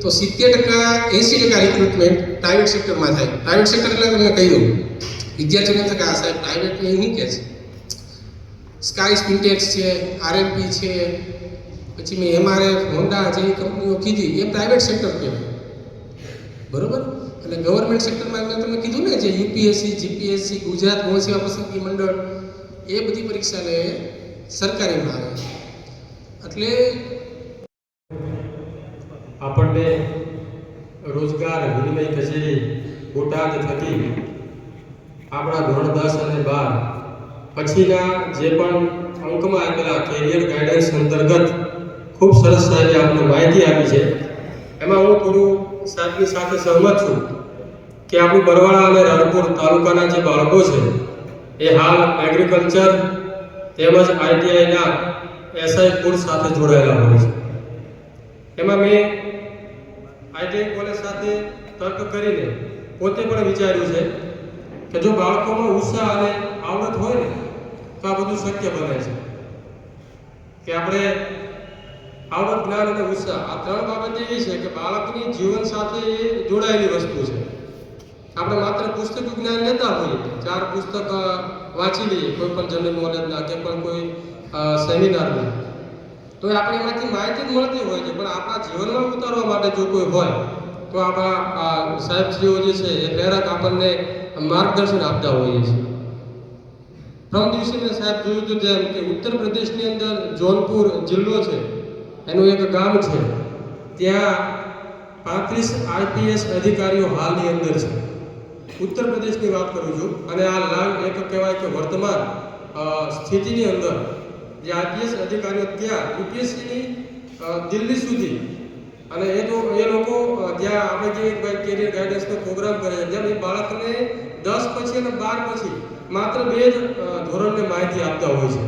તો 70% 80% રિક્રુટમેન્ટ પ્રાઇવેટ સેક્ટરમાં થાય. પ્રાઇવેટ સેક્ટર એટલે તમને કહી દઉં, વિદ્યાર્થીઓને થકે આ સાહેબ પ્રાઇવેટને શું કહે છે? સ્કાય સ્પિન્ટેક્સ છે, RMP છે, પછી મેં MRF, હોન્ડા જેવી કંપનીઓ કીધી, એ પ્રાઇવેટ સેક્ટર કહેવાય, બરોબર. અને ગવર્મેન્ટ સેક્ટરમાં મેં તમને કીધું ને જે યુપીએસસી, જીપીએસસી, ગુજરાત ગૌણ સેવા પસંદગી મંડળ, એ બધી પરીક્ષા લે સરકારીમાં આવે. એટલે આપણને રોજગાર વિનિમય કચેરી બોટાદ થકી આપણા ધોરણ 10 અને 12 પછીના જે પણ અંકમાં આપેલા કેરિયર ગાઈડન્સ અંતર્ગત ખૂબ સરસ સાહેબે આપણને માહિતી આપી છે. એમાં હું થોડું સાહેબની સાથે સહમત છું કે આપણું બરવાળા અને રણપુર તાલુકાના જે બાળકો છે એ હાલ એગ્રીકલ્ચર તેમજ આઈટીઆઈના એસઆઈ કોર્સ સાથે જોડાયેલા હોય છે. એમાં મેં આઈટીઆઈ કોલેજ સાથે તર્ક કરીને પોતે પણ વિચાર્યું છે કે જો બાળકોમાં ઉત્સાહ અને આવડત હોય ને તો આ બધું શક્ય બને છે. કે આપણે આવડત, જ્ઞાન અને ઉત્સાહ આ ત્રણ બાબત એવી છે કે બાળકની જીવન સાથે એ જોડાયેલી વસ્તુ છે. આપણે માત્ર પુસ્તક જ્ઞાન લેતા હોઈએ, 4 પુસ્તક વાંચી લઈએ કોઈ પણ જનરલ નોલેજના કે પણ કોઈ સેમિનારના, તો આપણે એમાંથી માહિતી જ મળતી હોય છે, પણ આપણા જીવનમાં ઉતારવા માટે જો કોઈ હોય તો આપણા સાહેબશ્રીઓ જે છે એ પ્રેરક આપણને માર્ગદર્શન આપતા હોઈએ છીએ. પ્રથમ દિવસે મેં સાહેબ જોયું હતું જેમ કે ઉત્તર પ્રદેશની અંદર જોનપુર જિલ્લો છે, એનું એક ગામ છે, ત્યાં 35 આઈપીએસ અધિકારીઓ હાલની અંદર છે. ઉત્તર પ્રદેશની વાત કરું છું અને આ લાઈવ એક કહેવાય કે વર્તમાન સ્થિતિની અંદર જે આઈપીએસ અધિકારીઓ ત્યાં યુપીએસસીની દિલ્હી સુધી, અને એ લોકો ત્યાં આપણે જે કેરિયર ગાઈડન્સનો પ્રોગ્રામ કરે છે, જેમ એ બાળકને 10 પછી અને 12 પછી માત્ર 2 જ ધોરણની માહિતી આપતા હોય છે.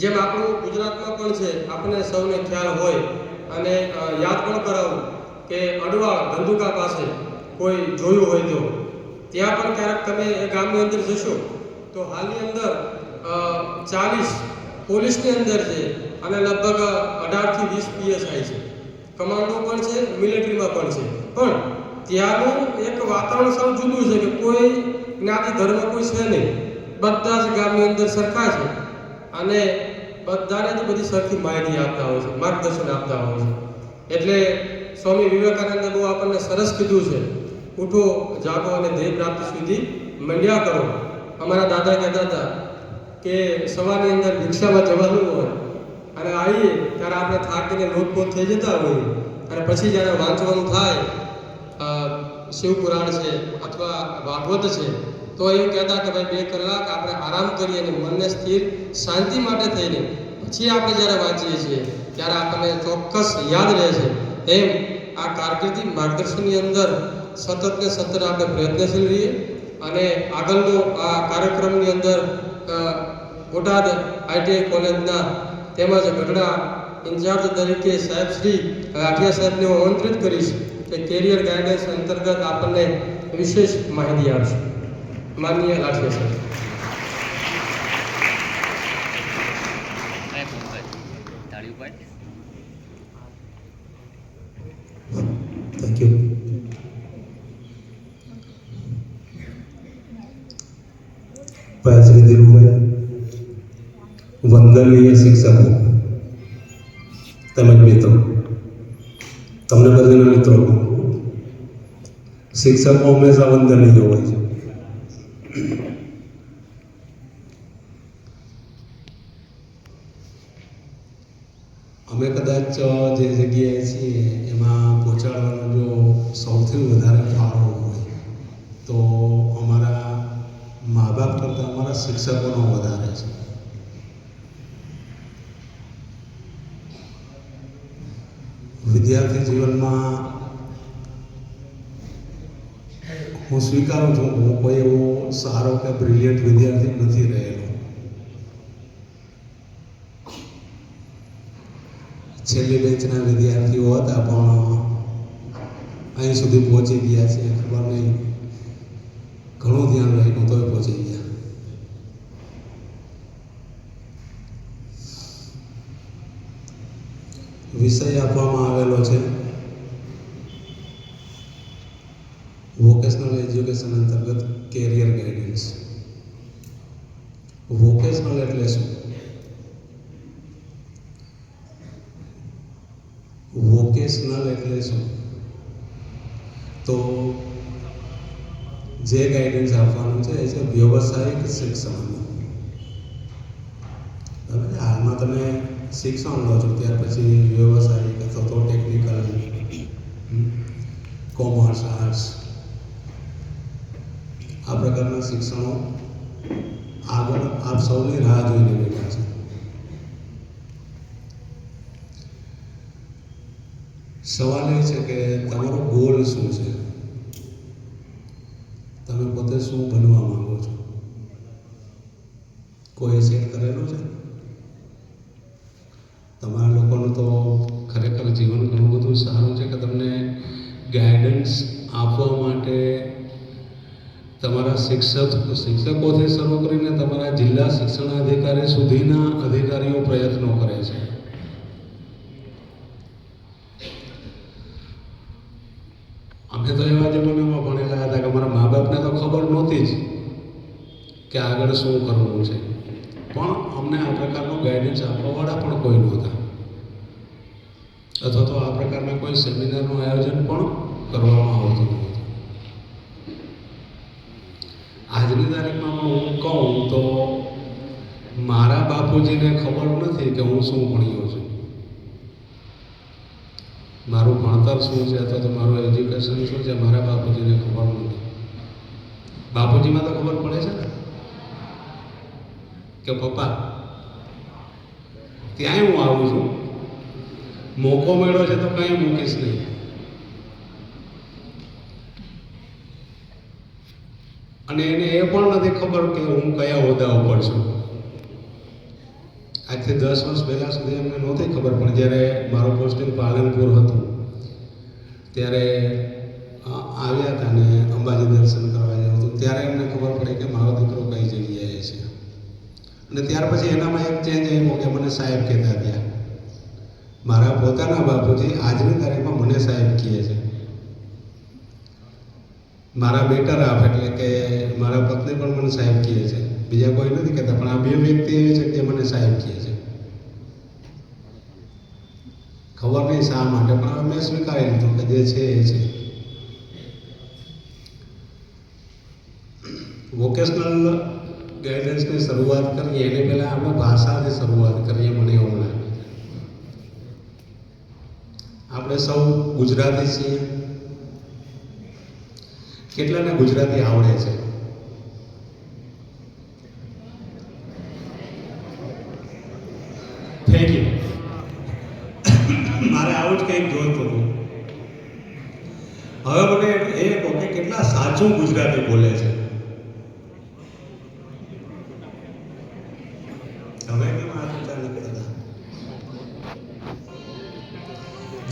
જેમ આપણું ગુજરાતમાં પણ છે, આપણને સૌને ખ્યાલ હોય અને યાદ પણ કરાવું કે અડવાળ ધંધુકા પાસે કોઈ જોયું હોય તો ત્યાં પણ ક્યારેક તમે એ ગામની અંદર જશો તો હાલની અંદર 40 પોલીસની અંદર છે અને લગભગ 18 થી 20 પીએસઆઈ છે, કમાન્ડો પણ છે, મિલિટરીમાં પણ છે. પણ ત્યાંનું એક વાતાવરણ સાવ જુદું છે કે કોઈ જ્ઞાતિ ધર્મ કોઈ છે નહીં, બધા જ ગામની અંદર સરખા છે અને બધાને જ બધી સરખી માહિતી આપતા હોય છે, માર્ગદર્શન આપતા હોય છે. એટલે સ્વામી વિવેકાનંદે બહુ આપણને સરસ કીધું છે, ઉઠો જાગો અને ધ્યેય પ્રાપ્તિ સુધી મંડ્યા કરો. અમારા દાદા કહેતા હતા કે સવારની અંદર રિક્ષામાં જવાનું હોય અને આવીએ ત્યારે આપણે થાકીને લોટપોટ થઈ જતા હોઈએ અને પછી જ્યારે વાંચવાનું થાય શિવપુરાણ છે અથવા ભાગવત છે તો એવું કહેતા કે ભાઈ 2 કલાક આપણે આરામ કરીએ અને મનને સ્થિર શાંતિ માટે થઈને પછી આપણે જ્યારે વાંચીએ છીએ ત્યારે આપણને ચોક્કસ યાદ રહે છે. એમ આ કારકિર્દી માર્ગદર્શનની અંદર સતત ને સતત આપણે પ્રયત્નશીલ રહીએ અને આગળનો આ કાર્યક્રમની અંદર બોટાદ આઈટીઆઈ કોલેજના તેમજ ગઢડા ઇન્ચાર્જ તરીકે સાહેબશ્રી લાઠિયા સાહેબને હું આમંત્રિત કરીશ કે કેરિયર ગાઈડન્સ અંતર્ગત આપણને વિશેષ માહિતી આપશે. માનનીય લાઠિયા સાહેબ. Thank you. ભાઈ શ્રી ધીરુભાઈ, વંદનીય શિક્ષકો તેમજ મિત્રો, તમને બધાના મિત્રો, શિક્ષકો હંમેશા વંદનીય હોય છે. અમે કદાચ જે જગ્યાએ છીએ એમાં પહોંચાડવાનો જો સૌથી વધારે ફાળો હોય તો અમારા મા બાપ કરતાં અમારા શિક્ષકોનો વધારે છે. વિદ્યાર્થી જીવનમાં હું સ્વીકારું છું, હું કોઈ એવો સારો કે બ્રિલિયન્ટ વિદ્યાર્થી નથી રહેલો. છેલ્લી બેન્ચના વિદ્યાર્થીઓ હતા પણ અહીં સુધી પહોંચી ગયા છે, ખબર નહીં ઘણું ધ્યાન રાખ્યું તોય પહોંચી ગયા. વિષય આપવામાં આવેલો છે વોકેશનલ એજ્યુકેશન અંતર્ગત કેરિયર ગાઈડન્સ. વોકેશનલ એટલે શું? વોકેશનલ એટલે શું? તો જે ગાઈડન્સ આપવાનું છે એ છે વ્યવસાયિક શિક્ષણનું. બરાબર, હાલમાં તમે શિક્ષણ લો છો ત્યાર પછી વ્યવસાયિક અથવા તો ટેકનિકલ, કોમર્સ, આર્ટ્સ આ પ્રકારના શિક્ષણો આગળ આપ સૌની રાહ જોઈને બેઠા છે. સવાલ એ છે કે તમારો ગોલ શું છે? તમે પોતે શું બનવા માંગો છો? કોઈ સેટ કરેલું છે? તમારા લોકોનું તો ખરેખર જીવન ઘણું બધું સારું છે કે તમને ગાઈડન્સ આપવા માટે તમારા શિક્ષકોથી શરૂ કરીને તમારા જિલ્લા શિક્ષણાધિકારી સુધીના અધિકારીઓ પ્રયત્નો કરે છે. અમે તો એવા જમાનામાં ભણેલા હતા કે અમારા મા બાપને તો ખબર નહોતી જ કે આગળ શું કરવું છે, પણ અમને આ પ્રકારનું ગાઈડન્સ આપવાવાળા પણ કોઈ નહોતા, અથવા તો આ પ્રકારના કોઈ સેમિનારનું આયોજન પણ કરવામાં આવતું નહોતું. આજની તારીખમાં પણ હું કહું તો મારા બાપુજીને ખબર નથી કે હું શું ભણ્યો છું, મારું ભણતર શું છે અથવા તો મારું એજ્યુકેશન શું છે, મારા બાપુજીને ખબર નથી. બાપુજીમાં તો ખબર પડે છે ને કે પપ્પા ત્યાંય હું આવું છું, મોકો મળ્યો છે તો કંઈ મૂકીશ નહીં. અને એને એ પણ નથી ખબર કે હું કયા હોદ્દા ઉપર છું. આજથી 10 વર્ષ પહેલાં સુધી એમને નહોતી ખબર, પણ જ્યારે મારું પોસ્ટિંગ પાલનપુર હતું ત્યારે આવ્યા હતા ને અંબાજી દર્શન કરવા જવું હતું, ત્યારે એમને ખબર પડી કે મારો દીકરો કઈ જગ્યાએ છે. અને ત્યાર પછી એનામાં એક ચેન્જ આવ્યો કે મને સાહેબ કહેતા થયા. મારા પોતાના બાપુજી આજની તારીખમાં મને સાહેબ કહે છે. મારા બેટર આપ એટલે કે મારા પત્ની પણ મને સાહેબ કહે છે, બીજા કોઈ નથી કહેતા, પણ આ બે વ્યક્તિ એવી છે કે મને સાહેબ કહે છે. ખબર નહીં શા માટે, પણ હવે મેં સ્વીકારી લીધું કે જે છે એ છે. વોકેશનલ ગાઈડન્સની શરૂઆત કરીએ એને પહેલાં આપણે ભાષાથી શરૂઆત કરીએ, મને એવું લાગે. આપણે સૌ ગુજરાતી છીએ. કેટલાને ગુજરાતી આવડે છે? Thank you. મારે આવું જ કંઈક જોઈતું હતું. હવે મને એ કહો કે કેટલા સાચું ગુજરાતી બોલે છે? હવે કેમ આ વિચાર નથી કરતા?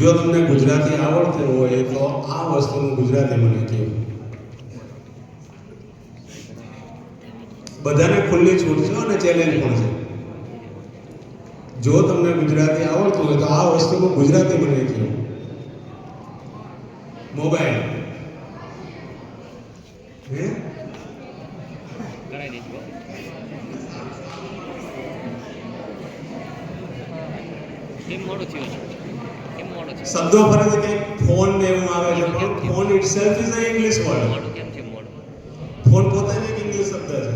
જો તમને ગુજરાતી આવડતું હોય તો આ વસ્તુનું ગુજરાતી મને કહો. બધાને ખુલ્લી છૂટ છે અને ચેલેન્જ પણ છે. જો તમને ગુજરાતી આવડતું હોય તો આ વસ્તુનું ગુજરાતી મને કહો. મોબાઈલ હે શબ્દો ફરીથી કંઈક ફોન ને એવું આવે છે, પણ phone itself is a English word. Phone પોતે જ એક ઇંગ્લિશ શબ્દ છે.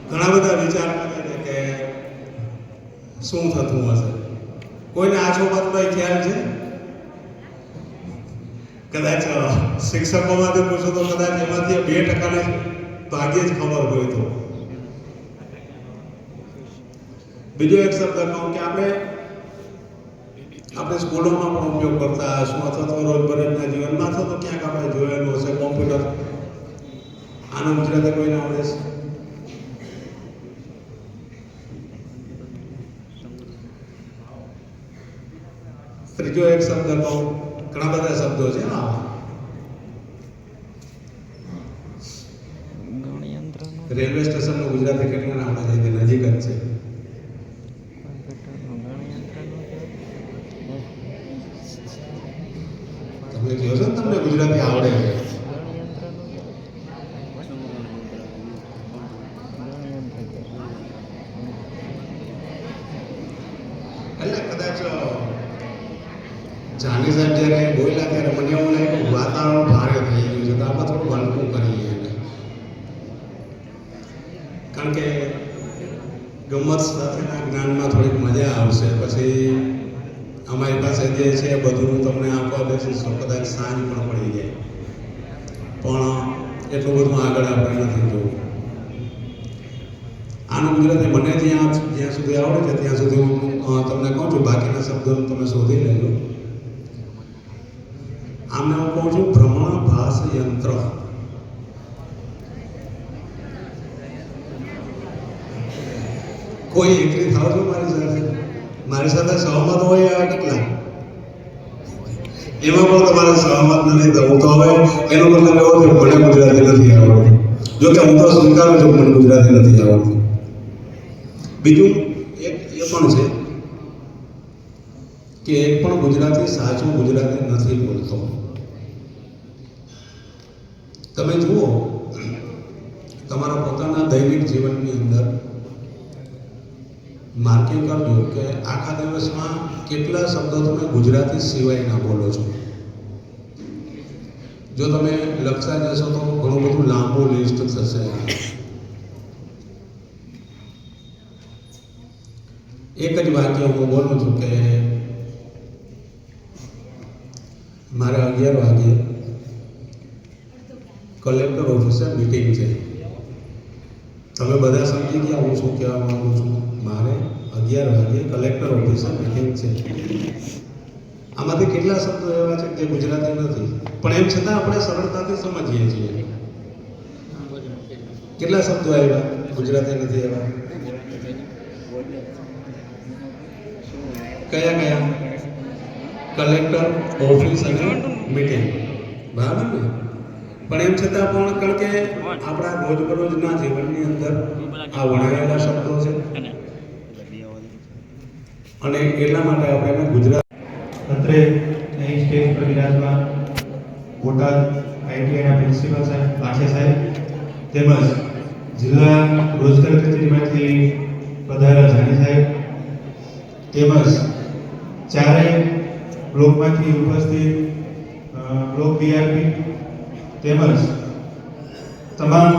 ઘણા બધા વિચાર કરે છે કે શું થતું હશે. કોઈને આ ચોપાતમાં ખ્યાલ છે? કદાચ શિક્ષકોમાંથી પૂછો તો કદાચ એમાંથી 2% ને ભાગ્યે જ ખબર હોય. તો બીજો એક શબ્દ કહું કે આપણે સ્કૂલોમાં પણ ઉપયોગ કરતા હશું, અથવા તો રોજબરોજના જીવનમાં, અથવા તો ક્યાંક આપણે જોયેલું હશે કોમ્પ્યુટર. આનો ગુજરાતી કોઈને આવડે છે? ત્રીજો એક શબ્દ કહું, ઘણા બધા શબ્દો છે. રેલવે સ્ટેશનનું ગુજરાતી કેટલાને આવડે છે? નજીક જ છે. તમે કહો છો ને તમને ગુજરાતી આવડે છે. એટલે કદાચ જાની સાહેબ જ્યારે બોલ્યા ત્યારે મને એવું લાગ્યું વાતાવરણ ભારે થઈ ગયું છે, તો આપણે થોડું હલકું કરીએ. કારણ કે ગમત સાથેના જ્ઞાનમાં થોડીક મજા આવશે. પછી અમારી પાસે જે છે બધું તમને આપવા બેસીશ તો કદાચ સાંજ પણ પડી જાય. પણ એટલું બધું આગળ આપણે નથી જોવું. આનું ગુજરાતી મને જ્યાં સુધી આવડે છે ત્યાં સુધી હું તમને કહું છું, બાકીના શબ્દો તમે શોધી લેજો. આમને હું કહું છું ભ્રમણભાસ યંત્ર. કોઈ એગ્રી થાવ છો મારી સાથે સહમત હોય એવા કેટલા? એમાં પણ તમારે સહમત નથી થવું તો હવે એનો મતલબ એવો છે મને ગુજરાતી નથી આવડતું. જો કે હું તો સ્વીકારું છું મને ગુજરાતી નથી આવડતું. બીજું એક એ પણ છે કે એક પણ ગુજરાતી સાચું ગુજરાતી નથી બોલતો. તમે જુઓ તમારા પોતાના દૈનિક જીવનની અંદર માર્કિંગ કરજો કે આખા દિવસમાં કેટલા શબ્દો તમે ગુજરાતી સિવાયના બોલો છો. જો તમે લખતા જશો તો ઘણું બધું લાંબુ લિસ્ટ થશે. એક જ વાક્ય હું બોલું છું કે મારે 11 વાગે કલેક્ટર ઓફિસે મીટિંગ છે. તમે બધા સમજી ગયા હું શું કહેવા માંગુ છું. મારે 11 વાગે કલેક્ટર ઓફિસે મીટિંગ છે. આમાંથી કેટલા શબ્દો એવા છે કે ગુજરાતી નથી, પણ એમ છતાં આપણે સરળતાથી સમજીએ છીએ. કેટલા શબ્દો આવ્યા ગુજરાતી નથી એવા? કયા કયા? કલેક્ટર ઓફિસ અને મીટિંગ, બરાબર ને? પણ એમ છતાં પણ કારણ કે આપણા રોજબરોજના જીવનની અંદર આ વણાયેલા શબ્દો છે અને એટલા માટે આપણે એને ગુજરાત અત્રે અહીં સ્ટેજ પર બિરાજમાન બોટાદ આઈટીઆઈના પ્રિન્સિપલ સાહેબ પાછે સાહેબ તેમજ જિલ્લા રોજગાર કચેરીમાંથી પધારેલા જાની સાહેબ તેમજ ચારેય બ્લોકમાંથી ઉપસ્થિત બ્લોક બીઆરપી તેમજ તમામ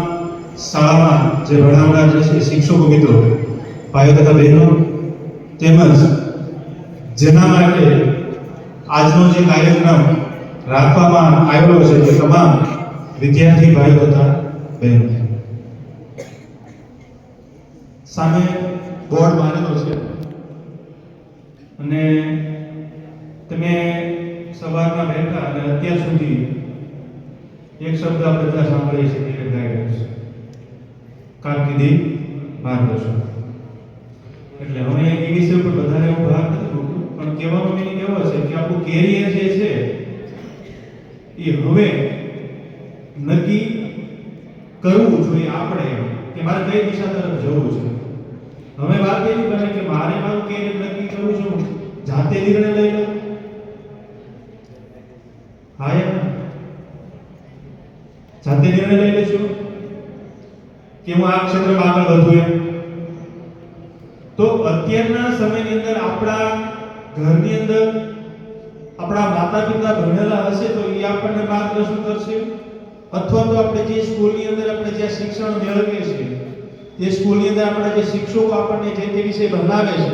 શાળામાં જે ભણાવનાર જે છે શિક્ષકો મિત્રો, ભાઈઓ તથા બહેનો, તેમજ જેના માટે આજનો જે કાર્યક્રમ રાખવામાં આવેલો છે તે તમામ વિદ્યાર્થી ભાઈઓ તથા બહેનો. સામે બોર્ડ મારેલો છે અને તમે સવારના બેઠા અને અત્યાર સુધી એક શબ્દ આપણે બધા સાંભળીએ છીએ કે ગાઈડન્સ, કારકિર્દી માર્ગદર્શન. એટલે હવે એ વિષય પર વધારે હું ભાર નથી મૂકતો, પણ કહેવાનો મીનિંગ એવો છે કે આપણું કેરિયર જે છે એ હવે નક્કી કરવું જોઈએ આપણે કે મારે કઈ દિશા તરફ જવું છે. હવે વાત એવી બને કે મારે મારું કેરિયર નક્કી કરવું છું, જાતે નિર્ણય લઈ લો. હા યાર, જાતે નિર્ણય લઈ લેશું કે હું આ ક્ષેત્રમાં આગળ વધું એમ. તો અત્યારના સમયની અંદર આપણા ઘરની અંદર આપણા માતા પિતા ભણેલા હશે તો એ આપણને માર્ગદર્શન કરશે, અથવા તો આપણે જે સ્કૂલની અંદર આપણે જ્યાં શિક્ષણ મેળવીએ છીએ તે સ્કૂલની અંદર આપણે જે શિક્ષકો આપણને જે તે વિશે ભણાવે છે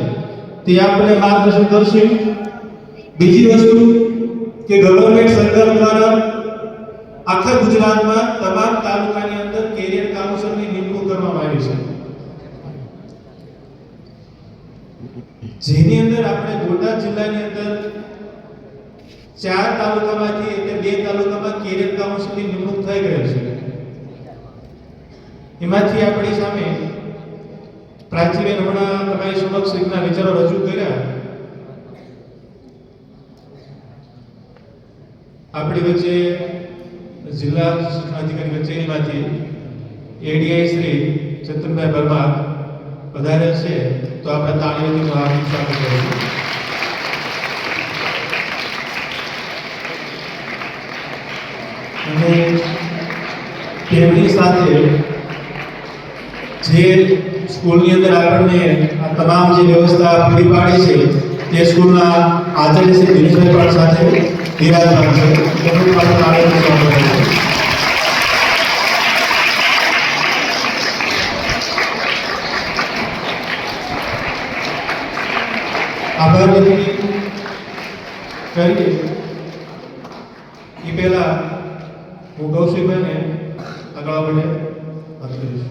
તે આપણને માર્ગદર્શન કરશે. બીજી વસ્તુ કે ગવર્નમેન્ટ સરકાર દ્વારા આખા ગુજરાતમાં તમામ તાલુકાની અંદર કેરિયર કાઉન્સિલરની નિમણૂક કરવામાં આવી છે, જેની અંદર આપણે બોટાદ જિલ્લાની અંદર 4 તાલુકામાંથી એટલે 2 તાલુકામાં કેરિયર કાઉન્સિલની નિમણૂક થઈ ગઈ છે. એમાંથી આપણી સામે પ્રાચીબેન હમણાં તમારી સમક્ષ રીતના વિચારો રજૂ કર્યા. આપણી વચ્ચે જિલ્લા શિક્ષણાધિકારી કચેરીમાંથી એડીઆઈ શ્રી ચેતનભાઈ પરમાર પધારે છે, તો આપણે તાળીઓથી હાર્દિક સ્વાગત કરીશું. અને તેમની સાથે જે સ્કૂલની અંદર આપણને આ તમામ જે વ્યવસ્થા પૂરી પાડી છે તે સ્કૂલના આચાર્ય શ્રી દિનેશભાઈ પણ સાથે બિરાજમાન છે. તેમનું પણ તાળીઓથી સ્વાગત કરીશું. આભાર વ્યક્ત કરીએ એ પહેલા હું હું કૌશિકભાઈને આગળ આપણે વાત કરીશ.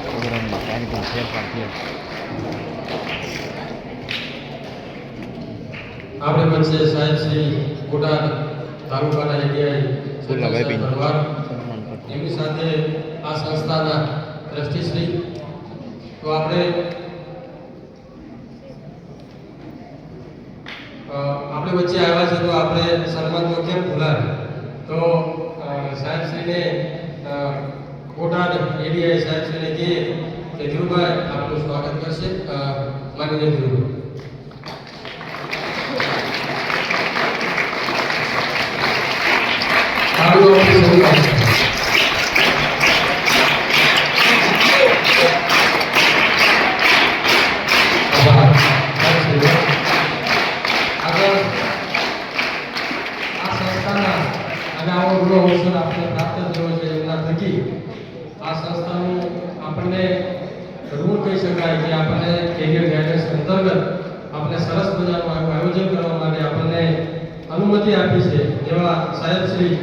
પ્રોગ્રામમાં કાર્યક્રમ ફેરફાર થયો. આપણે વચ્ચે સાહેબ શ્રી બોટાદ તાલુકાના એડીઆઈ ભરવાડ, એમની સાથે આ સંસ્થાના ટ્રસ્ટીશ્રી. તો આપણે વચ્ચે આવ્યા છે તો આપણે સન્માનમાં કેમ ભૂલાય. તો સાહેબશ્રીને બોટાદ એડીઆઈ સાહેબશ્રીને કહીએ કે ધીરુભાઈ આપનું સ્વાગત કરશે. માનનીય ધીરુભાઈ. આ સંસ્થાનું આપણને ઋણ કહી શકાય કે આપણને કેરિયર ગાઈડન્સ અંતર્ગત આપણે સરસ મજાનું આયોજન કરવા માટે આપણને અનુમતિ આપી છે એવા સાહેબશ્રી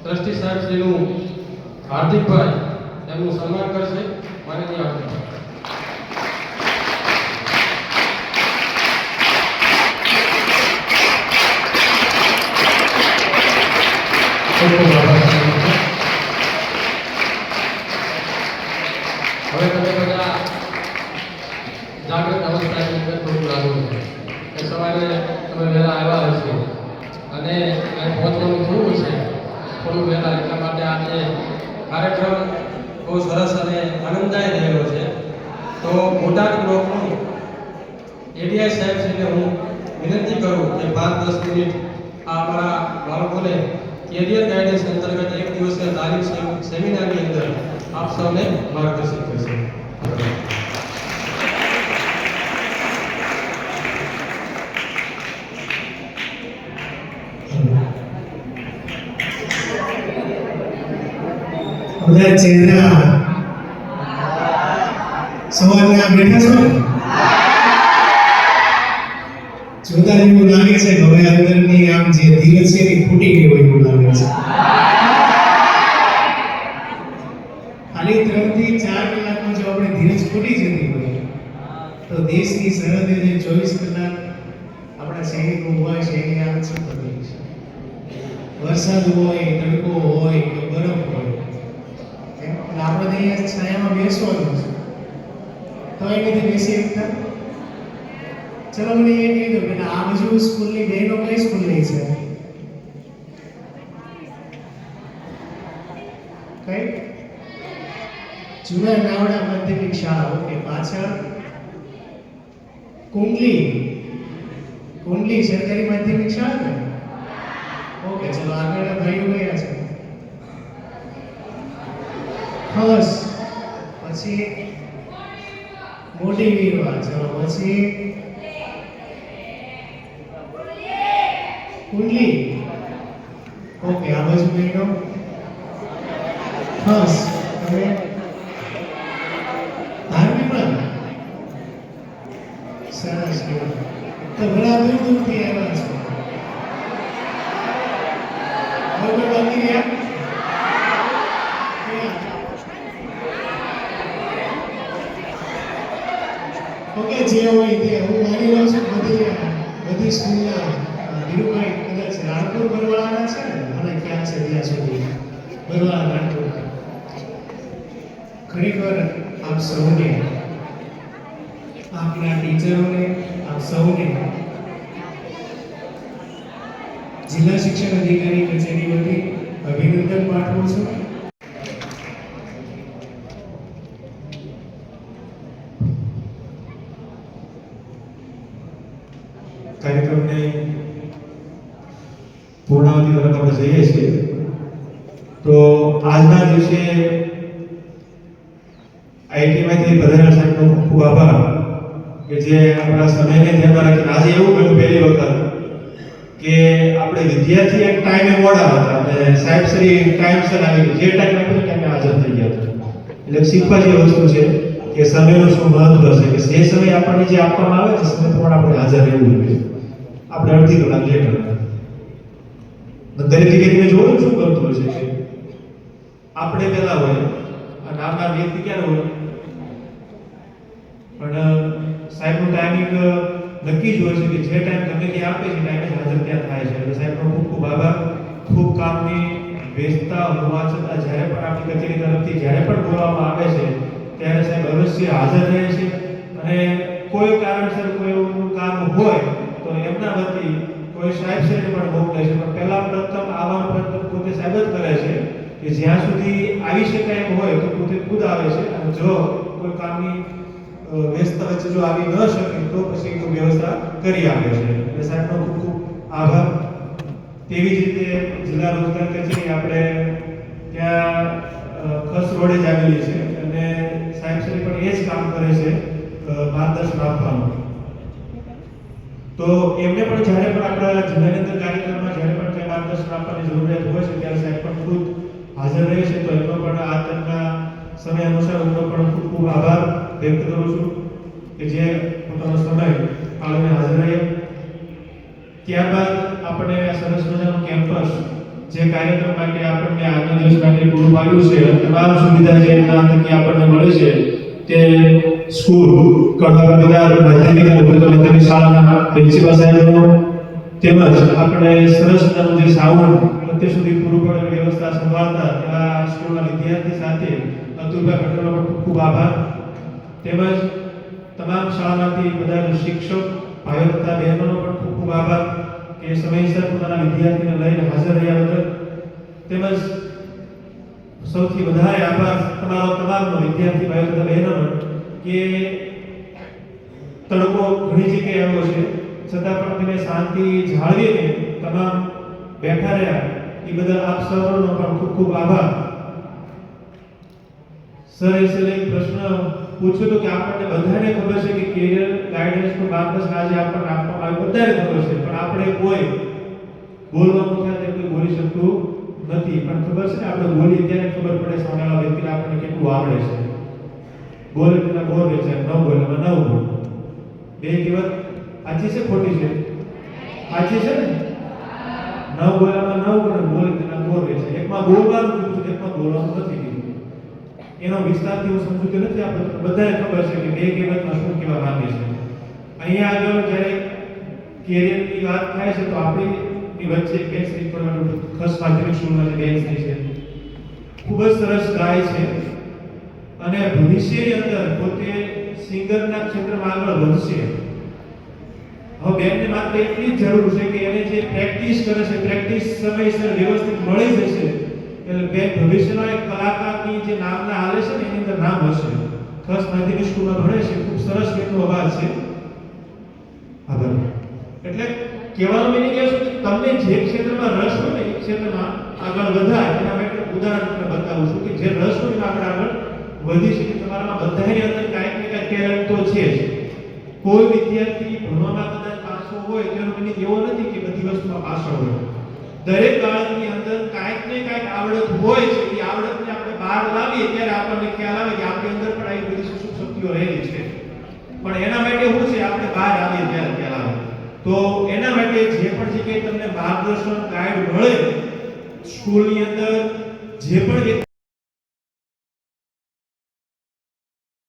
ટ્રસ્ટી સાહેબશ્રીનું હાર્દિકભાઈ એમનું સન્માન કરશે. માનનીય હાર્દિકભાઈ. હવે તમે બધા જાગૃત અવસ્થાની અંદર થોડું લાગુ છે કે સવારે તમે વહેલા આવ્યા હશો અને અહીં પહોંચવાનું થયું છે થોડું વહેલા. એટલા માટે આજે કાર્યક્રમ બહુ સરસ અને આનંદદાયક રહેલો છે. તો બોટાદ બ્લોકનું એડીઆઈ સાહેબશ્રીને હું વિનંતી કરું કે 5-10 મિનિટ આ અમારા બાળકોને કેરિયર ગાઈડન્સ અંતર્ગત એક દિવસના તાલીમ સેમિનારની અંદર આપ સૌને માર્ગદર્શન કરશે. બધા ચહેરા સવારના બેઠા છો ને? જોતા એવું લાગે છે કે હવે અંદરની આમ જે ધીરજ છે એ ફૂટી ગઈ હોય એવું લાગે છે. ખાલી 3 થી 4 કલાકમાં જો આપણે ધીરજ ફૂટી જતી હોય તો દેશની સરહદે જે 24 કલાક આપણા સૈનિકો હોય છે એની હાલત શું થતી છે? વરસાદ હોય, તડકો હોય કે બરફ હોય, આપણે અહીંયા છાયામાં બેસવાનું છે તો એ નથી બેસી શકતા. ચલો મને એ કહી દો કે આ બાજુ સ્કૂલની બહેનો કઈ સ્કૂલની છે? કઈ? જૂના નાવડા માધ્યમિક શાળા. ઓકે. પાછળ કુંડલી સરકારી માધ્યમિક શાળા ને? ઓકે. ચલો આગળના ભાઈઓ કયા છે? ખસ, પછી મોટી વીરવા. ચલો પછી કુંડલી. ઓકે. આ બાજુ બહેનો ખસ. તમે ધાર્મિક સરસ. તો ઘણા દૂર દૂરથી આવ્યા છો. હવે બાકી રહ્યા ઓકે. જે હોય તે હું માની લઉં છું બધી સ્કૂલના ધીરુભાઈ કદાચ રાણપુર બરવાળાના છે ને? મને ખ્યાલ છે ત્યાં સુધી બરવાળા રાણપુર. ખરેખર આપ સૌને, આપના ટીચરોને, આપ સૌને જિલ્લા શિક્ષણ અધિકારી કચેરી વતી અભિનંદન પાઠવું છું. કાર્યક્રમની પૂર્ણાવતિ તરફ આપણે જઈએ છીએ. તો આજના દિવસે આઈટીમાંથી પ્રધાન સાહેબનો ખૂબ આભાર કે જે આપણા સમયને ધ્યાનમાં રાખીને આજે એવું બન્યું પહેલી વખત કે આપણે વિદ્યાર્થી એક ટાઈમે મોડા હતા અને સાહેબ શ્રી ટાઈમસર આવી ગયું. જે ટાઈમ આપ્યો ટાઈમે હાજર થઈ ગયા હતા. એટલે શીખવા જેવી વસ્તુ છે. કે સમયનું શું મહત્વ છે કે જે સમય આપણને જે આપવામાં આવે છે સમય પ્રમાણે આપણે હાજર રહેવું જોઈએ. આપણે અડધી કલાક લેટ હતા. દરેક જગ્યાએ તમે જોયું શું કરતું હોય છે કે આપણે પહેલા હોય અને આવનાર વ્યક્તિ ક્યારે હોય, પણ સાહેબનું ટાઈમિંગ નક્કી જ હોય છે કે જે ટાઈમ ગમે તે આપે છે ટાઈમે જ હાજર ત્યાં થાય છે. એટલે સાહેબનો ખૂબ ખૂબ આભાર. ખૂબ કામની વ્યસ્તતા હોવા છતાં જ્યારે પણ આપણી કચેરી તરફથી જ્યારે પણ બોલાવવામાં આવે છે ત્યારે સાહેબ અવશ્ય હાજર રહે છે અને કોઈ કારણસર કોઈ એવું કામ હોય તો એમના વતી કોઈ સાહેબશ્રીને પણ મોકલે છે. પણ પહેલા પ્રથમ આવવાનો પ્રયત્ન પોતે સાહેબ જ કરે છે કે જ્યાં સુધી આવી શકાય એમ હોય તો પોતે ખુદ આવે છે અને જો કોઈ કામની વ્યસ્તતા વચ્ચે જો આવી ન શકે તો પછી કોઈ વ્યવસ્થા કરી આપે છે. એટલે સાહેબનો ખૂબ ખૂબ આભાર. તેવી જ રીતે જિલ્લા રોજગાર કચેરી આપણે ત્યાં ખસ રોડે જ આવેલી છે અને સાહેબશ્રી પણ એ જ કામ કરે છે માર્ગદર્શન આપવાનું. તો એમને પણ જ્યારે પણ આપણા જિલ્લાની અંદર કાર્યક્રમમાં જ્યારે પણ કંઈ માર્ગદર્શન આપવાની જરૂરિયાત હોય છે ત્યારે સાહેબ પણ ખુદ હાજર રહે છે. તો એમનો પણ આ તેમના સમય અનુસાર હું પણ ખૂબ ખૂબ આભાર વ્યક્ત કરું છું કે જે પોતાનો સમય ફાળવીને હાજર રહ્યા. ત્યારબાદ આપણે આ સરસ મજાનું કેમ્પસ જે કાર્યક્રમ માટે આપણને આજના દિવસ માટે પૂરું પાડ્યું છે તમામ સુવિધા જે એના થકી આપણને મળે છે તે સ્કૂલ કડવા બધા માધ્યમિક અને ઉચ્ચતર માધ્યમિક શાળાના પ્રિન્સિપાલ સાહેબનો તેમજ આપણે સરસ મજાનું જે સાઉન્ડ અત્યાર સુધી પૂરું પાડવાની વ્યવસ્થા સંભાળતા આ સ્કૂલના વિદ્યાર્થી સાથે અતુલભાઈ પટેલનો પણ ખૂબ ખૂબ આભાર. તેમજ તમામ શાળામાંથી બધા શિક્ષક ભાઈઓ તથા બહેનોનો પણ ખૂબ ખૂબ આભાર કે સમયસર પોતાના વિદ્યાર્થીને લઈને હાજર રહ્યા બદલ. તેમજ સૌથી વધારે આભાર તમારો તમામનો વિદ્યાર્થી ભાઈઓ તથા બહેનોનો કે તડકો ઘણી જગ્યાએ આવ્યો છે છતાં પણ તમે શાંતિ જાળવીને તમામ બેઠા રહ્યા એ બદલ આપ સૌનો પણ ખૂબ ખૂબ આભાર. સર એક પ્રશ્ન પૂછ્યો તો કે આપણને બધાને ખબર છે કે કેરિયર ગાઈડન્સનું માર્ગદર્શન આજે આપણને આપવામાં આવે બધાને ખબર છે પણ આપણે કોઈ બોલવાનું થાય તેમ કોઈ બોલી શકતું નથી. પણ ખબર છે ને આપણે બોલીએ ત્યારે ખબર પડે સામેવાળા વ્યક્તિને આપણને કેટલું આવડે છે. બોલે તેના બોર રહે છે, ન બોલે ન બોલે. બે કહેવત સાચી છે ખોટી છે? સાચી છે ને? ન બોલવામાં ન બોલે, બોલે તેના બોર રહે છે. એકમાં બોલવાનું કીધું છે, એકમાં બોલવાનું નથી કીધું. એનો વિસ્તારથી હું સમજતો નથી. આપણે બધાને ખબર છે કે બે કહેવતમાં શું કહેવા માંગે છે. અહીંયા આગળ જ્યારે કેરિયરની વાત થાય છે તો આપણી વચ્ચે બેન શ્રી ખાસ માધ્યમિક સ્કૂલમાં જે બેન શ્રી છે ખૂબ જ સરસ ગાય છે અને ભવિષ્યની અંદર પોતે સિંગરના ક્ષેત્રમાં આગળ વધશે. હવે બેનને માત્ર એટલી જ જરૂર છે કે એને જે પ્રેક્ટિસ કરે છે પ્રેક્ટિસ સમયસર વ્યવસ્થિત મળી જશે એટલે બેન ભવિષ્યના એક કલાકારની જે નામના હાલે છે ને એની અંદર નામ હશે. ખાસ માધ્યમિક સ્કૂલમાં ભણે છે. ખૂબ સરસ બેનનો અવાજ છે. આભાર. એટલે કહેવાનો મિનિંગ એ છે કે તમને જે ક્ષેત્રમાં રસ હોય ને એ ક્ષેત્રમાં આગળ વધાય એના માટે ઉદાહરણ તમને બતાવું છું કે જે રસ હોય એમાં આપણે આગળ વધી શકે. તમારામાં બધાની અંદર કાંઈક ને કાંઈક ટેલેન્ટ તો છે જ. કોઈ વિદ્યાર્થી ભણવામાં કદાચ પાછો હોય તેનો મિનિંગ એવો નથી કે બધી વસ્તુમાં પાછો હોય. દરેક બાળકની અંદર કાંઈક ને કાંઈક આવડત હોય છે. એ આવડતને આપણે બહાર લાવીએ ત્યારે આપણને ખ્યાલ આવે કે આપણી અંદર પણ આવી બધી સુખ શક્તિઓ રહેલી છે. પણ એના માટે શું છે આપણે બહાર આવીએ ત્યારે ખ્યાલ આવે. તો એના માટે જે પણ જગ્યાએ તમને માર્ગદર્શન ગાઈડ મળે સ્કૂલની અંદર જે પણ